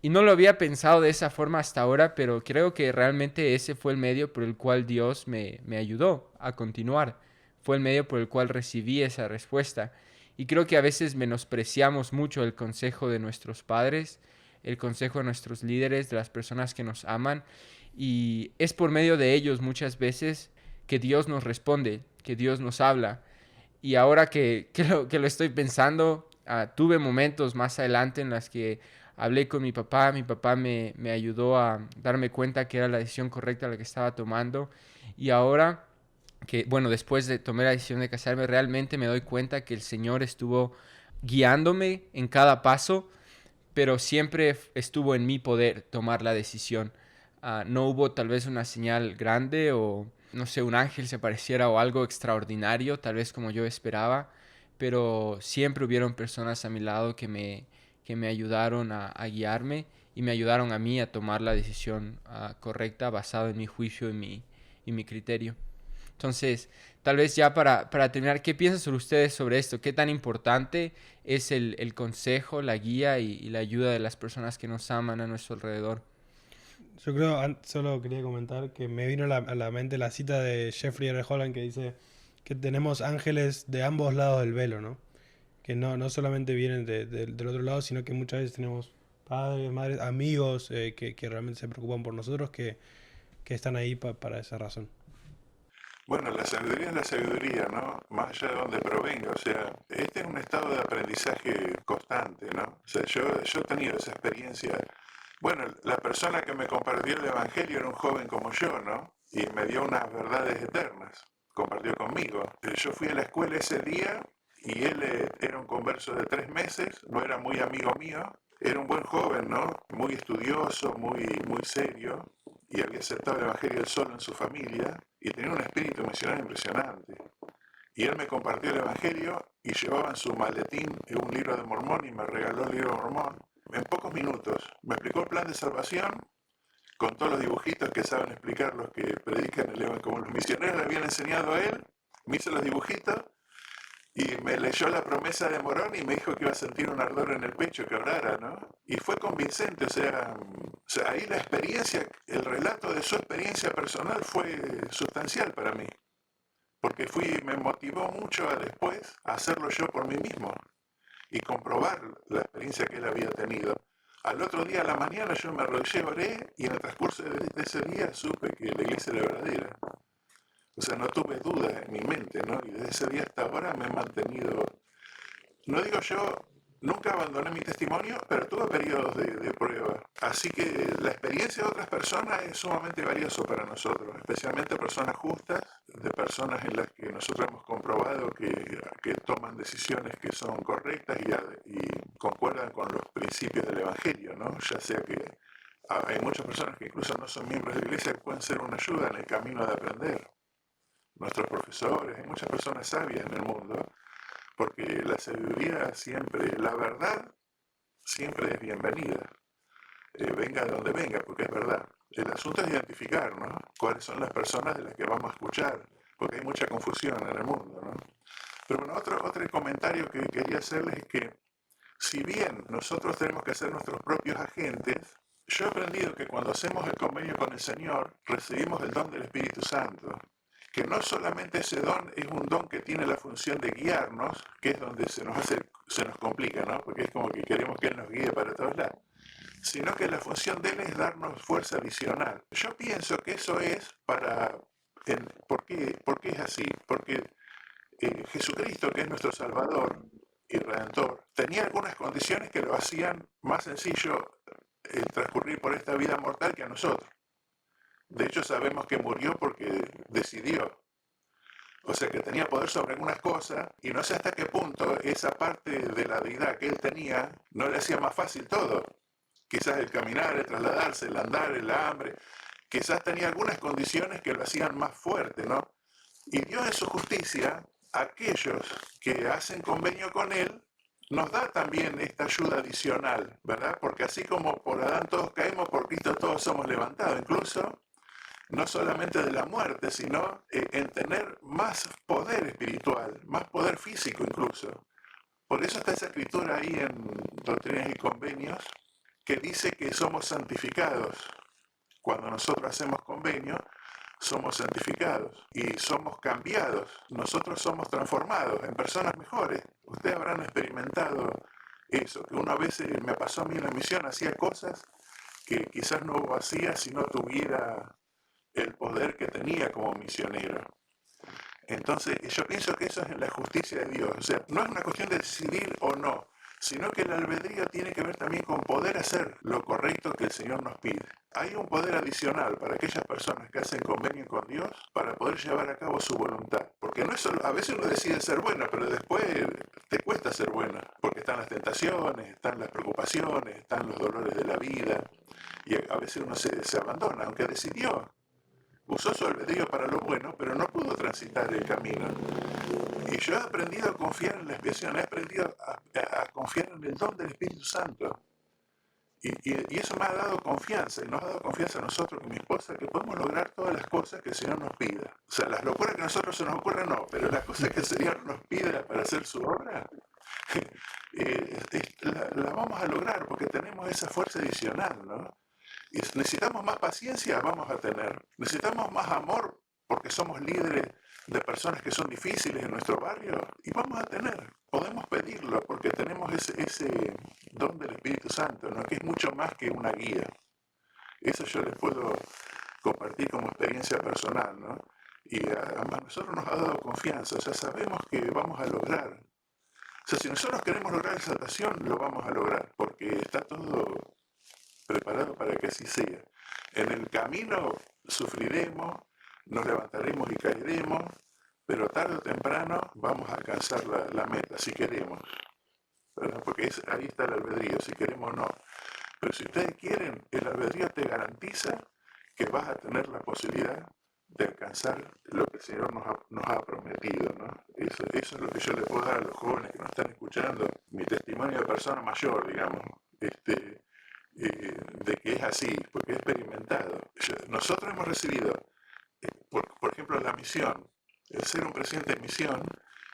Y no lo había pensado de esa forma hasta ahora, pero creo que realmente ese fue el medio por el cual Dios me ayudó a continuar. Fue el medio por el cual recibí esa respuesta. Y creo que a veces menospreciamos mucho el consejo de nuestros padres, el consejo de nuestros líderes, de las personas que nos aman. Y es por medio de ellos muchas veces que Dios nos responde, que Dios nos habla. Y ahora que lo estoy pensando, tuve momentos más adelante en las que hablé con mi papá me ayudó a darme cuenta que era la decisión correcta la que estaba tomando. Y ahora que, bueno, después de tomar la decisión de casarme, realmente me doy cuenta que el Señor estuvo guiándome en cada paso, pero siempre estuvo en mi poder tomar la decisión. No hubo tal vez una señal grande o, no sé, un ángel se apareciera o algo extraordinario, tal vez como yo esperaba, pero siempre hubieron personas a mi lado que me ayudaron a guiarme y me ayudaron a mí a tomar la decisión correcta basado en mi juicio y mi criterio. Entonces, tal vez ya para terminar, ¿qué piensan sobre ustedes sobre esto? ¿Qué tan importante es el consejo, la guía y la ayuda de las personas que nos aman a nuestro alrededor? Yo creo, solo quería comentar que me vino a la mente la cita de Jeffrey R. Holland que dice que tenemos ángeles de ambos lados del velo, ¿no? Que no solamente vienen del otro lado, sino que muchas veces tenemos padres, madres, amigos que realmente se preocupan por nosotros, que están ahí para esa razón. Bueno, la sabiduría es la sabiduría, ¿no? Más allá de donde provenga, o sea, este es un estado de aprendizaje constante, ¿no? O sea, yo he tenido esa experiencia. Bueno, la persona que me compartió el Evangelio era un joven como yo, ¿no? Y me dio unas verdades eternas, compartió conmigo. Yo fui a la escuela ese día y él era un converso de 3 meses, no era muy amigo mío, era un buen joven, ¿no? Muy estudioso, muy serio, y había aceptado el Evangelio él solo en su familia, y tenía un espíritu misionero impresionante. Y él me compartió el Evangelio y llevaba en su maletín un libro de Mormón y me regaló el libro de Mormón. En pocos minutos me explicó el plan de salvación con todos los dibujitos que saben explicar los que predican el Evangelio, como los misioneros le habían enseñado a él. Me hizo los dibujitos y me leyó la promesa de Morón y me dijo que iba a sentir un ardor en el pecho que orara, ¿no? Y fue convincente, o sea, ahí la experiencia, el relato de su experiencia personal fue sustancial para mí, porque me motivó mucho a después a hacerlo yo por mí mismo y comprobar la experiencia que él había tenido. Al otro día a la mañana yo me arrodillé, oré y en el transcurso de ese día supe que la iglesia era verdadera. O sea, no tuve dudas en mi mente, ¿no? Y desde ese día hasta ahora me he mantenido, no digo yo, nunca abandoné mi testimonio, pero tuve periodos de prueba. Así que la experiencia de otras personas es sumamente valioso para nosotros, especialmente personas justas, de personas en las que nosotros hemos comprobado que toman decisiones que son correctas y concuerdan con los principios del Evangelio, ¿no? Ya sea que hay muchas personas que incluso no son miembros de la iglesia que pueden ser una ayuda en el camino de aprender. Nuestros profesores, hay muchas personas sabias en el mundo, porque la sabiduría siempre, la verdad siempre es bienvenida, venga de donde venga, porque es verdad. El asunto es identificar, ¿no? Cuáles son las personas de las que vamos a escuchar, porque hay mucha confusión en el mundo, ¿no? Pero bueno, otro comentario que quería hacerles es que si bien nosotros tenemos que ser nuestros propios agentes, yo he aprendido que cuando hacemos el convenio con el Señor, recibimos el don del Espíritu Santo, que no solamente ese don es un don que tiene la función de guiarnos, que es donde se nos complica, ¿no? Porque es como que queremos que Él nos guíe para todos lados, sino que la función de Él es darnos fuerza adicional. Yo pienso que eso es ¿por qué es así? Porque Jesucristo, que es nuestro Salvador y Redentor, tenía algunas condiciones que lo hacían más sencillo transcurrir por esta vida mortal que a nosotros. De hecho, sabemos que murió porque decidió. O sea, que tenía poder sobre algunas cosas y no sé hasta qué punto esa parte de la deidad que él tenía no le hacía más fácil todo. Quizás el caminar, el trasladarse, el andar, el hambre. Quizás tenía algunas condiciones que lo hacían más fuerte, ¿no? Y Dios en su justicia, aquellos que hacen convenio con Él, nos da también esta ayuda adicional, ¿verdad? Porque así como por Adán todos caemos, por Cristo todos somos levantados. Incluso no solamente de la muerte, sino en tener más poder espiritual, más poder físico incluso. Por eso está esa escritura ahí en Doctrinas y Convenios, que dice que somos santificados. Cuando nosotros hacemos convenio, somos santificados y somos cambiados. Nosotros somos transformados en personas mejores. Ustedes habrán experimentado eso, que uno a veces, me pasó a mí en la misión, hacía cosas que quizás no hacía si no tuviera el poder que tenía como misionero. Entonces, yo pienso que eso es la justicia de Dios. O sea, no es una cuestión de decidir o no, sino que el albedrío tiene que ver también con poder hacer lo correcto que el Señor nos pide. Hay un poder adicional para aquellas personas que hacen convenio con Dios para poder llevar a cabo su voluntad. Porque no es solo, a veces uno decide ser bueno, pero después te cuesta ser bueno. Porque están las tentaciones, están las preocupaciones, están los dolores de la vida. Y a veces uno se abandona, aunque decidió. Usó su albedrío para lo bueno, pero no pudo transitar el camino. Y yo he aprendido a confiar en la expiación, he aprendido a confiar en el don del Espíritu Santo. Y eso me ha dado confianza, y nos ha dado confianza a nosotros, con mi esposa, que podemos lograr todas las cosas que el Señor nos pida. O sea, las locuras que a nosotros se nos ocurren no, pero las cosas que el Señor nos pida para hacer su obra, la vamos a lograr porque tenemos esa fuerza adicional, ¿no? Y necesitamos más paciencia, vamos a tener. Necesitamos más amor porque somos líderes de personas que son difíciles en nuestro barrio y vamos a tener. Podemos pedirlo porque tenemos ese don del Espíritu Santo, ¿no? Que es mucho más que una guía. Eso yo les puedo compartir como experiencia personal, ¿no? Y a nosotros nos ha dado confianza, o sea, sabemos que vamos a lograr. O sea, si nosotros queremos lograr la salvación, lo vamos a lograr porque está todo preparado para que así sea. En el camino sufriremos, nos levantaremos y caeremos, pero tarde o temprano vamos a alcanzar la meta, si queremos. ¿Verdad? Porque ahí está el albedrío, si queremos o no. Pero si ustedes quieren, el albedrío te garantiza que vas a tener la posibilidad de alcanzar lo que el Señor nos ha prometido, ¿no? Eso es lo que yo le puedo dar a los jóvenes que nos están escuchando, mi testimonio de persona mayor, digamos. De que es así, porque he experimentado. Nosotros hemos recibido, por ejemplo, la misión, el ser un presidente de misión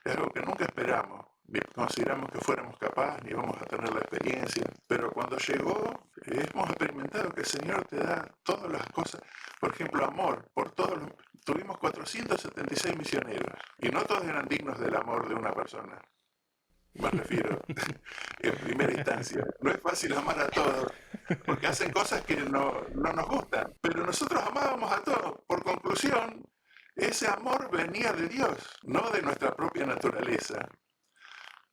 es algo que nunca esperamos, ni consideramos que fuéramos capaces, ni vamos a tener la experiencia, pero cuando llegó, hemos experimentado que el Señor te da todas las cosas, por ejemplo, amor, por todos los... Tuvimos 476 misioneros, y no todos eran dignos del amor de una persona. Me refiero, en primera instancia. No es fácil amar a todos, porque hacen cosas que no nos gustan, pero nosotros amábamos a todos. Por conclusión, ese amor venía de Dios, no de nuestra propia naturaleza.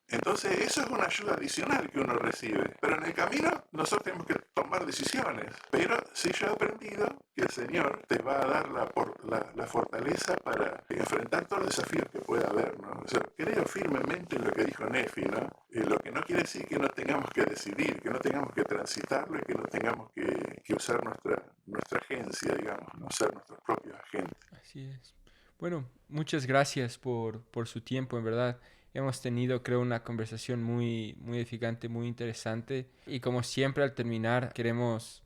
Entonces, eso es una ayuda adicional que uno recibe. Pero en el camino, nosotros tenemos que tomar decisiones. Pero sí yo he aprendido que el Señor te va a dar la fortaleza para enfrentar todos los desafíos que pueda haber, ¿no? O sea, creo firmemente en lo que dijo Nefi, ¿no? Lo que no quiere decir que no tengamos que decidir, que no tengamos que transitarlo y que no tengamos que usar nuestra agencia, digamos, no ser nuestros propios agentes. Así es. Bueno, muchas gracias por su tiempo, en verdad. Hemos tenido, creo, una conversación muy edificante, muy interesante. Y como siempre, al terminar, queremos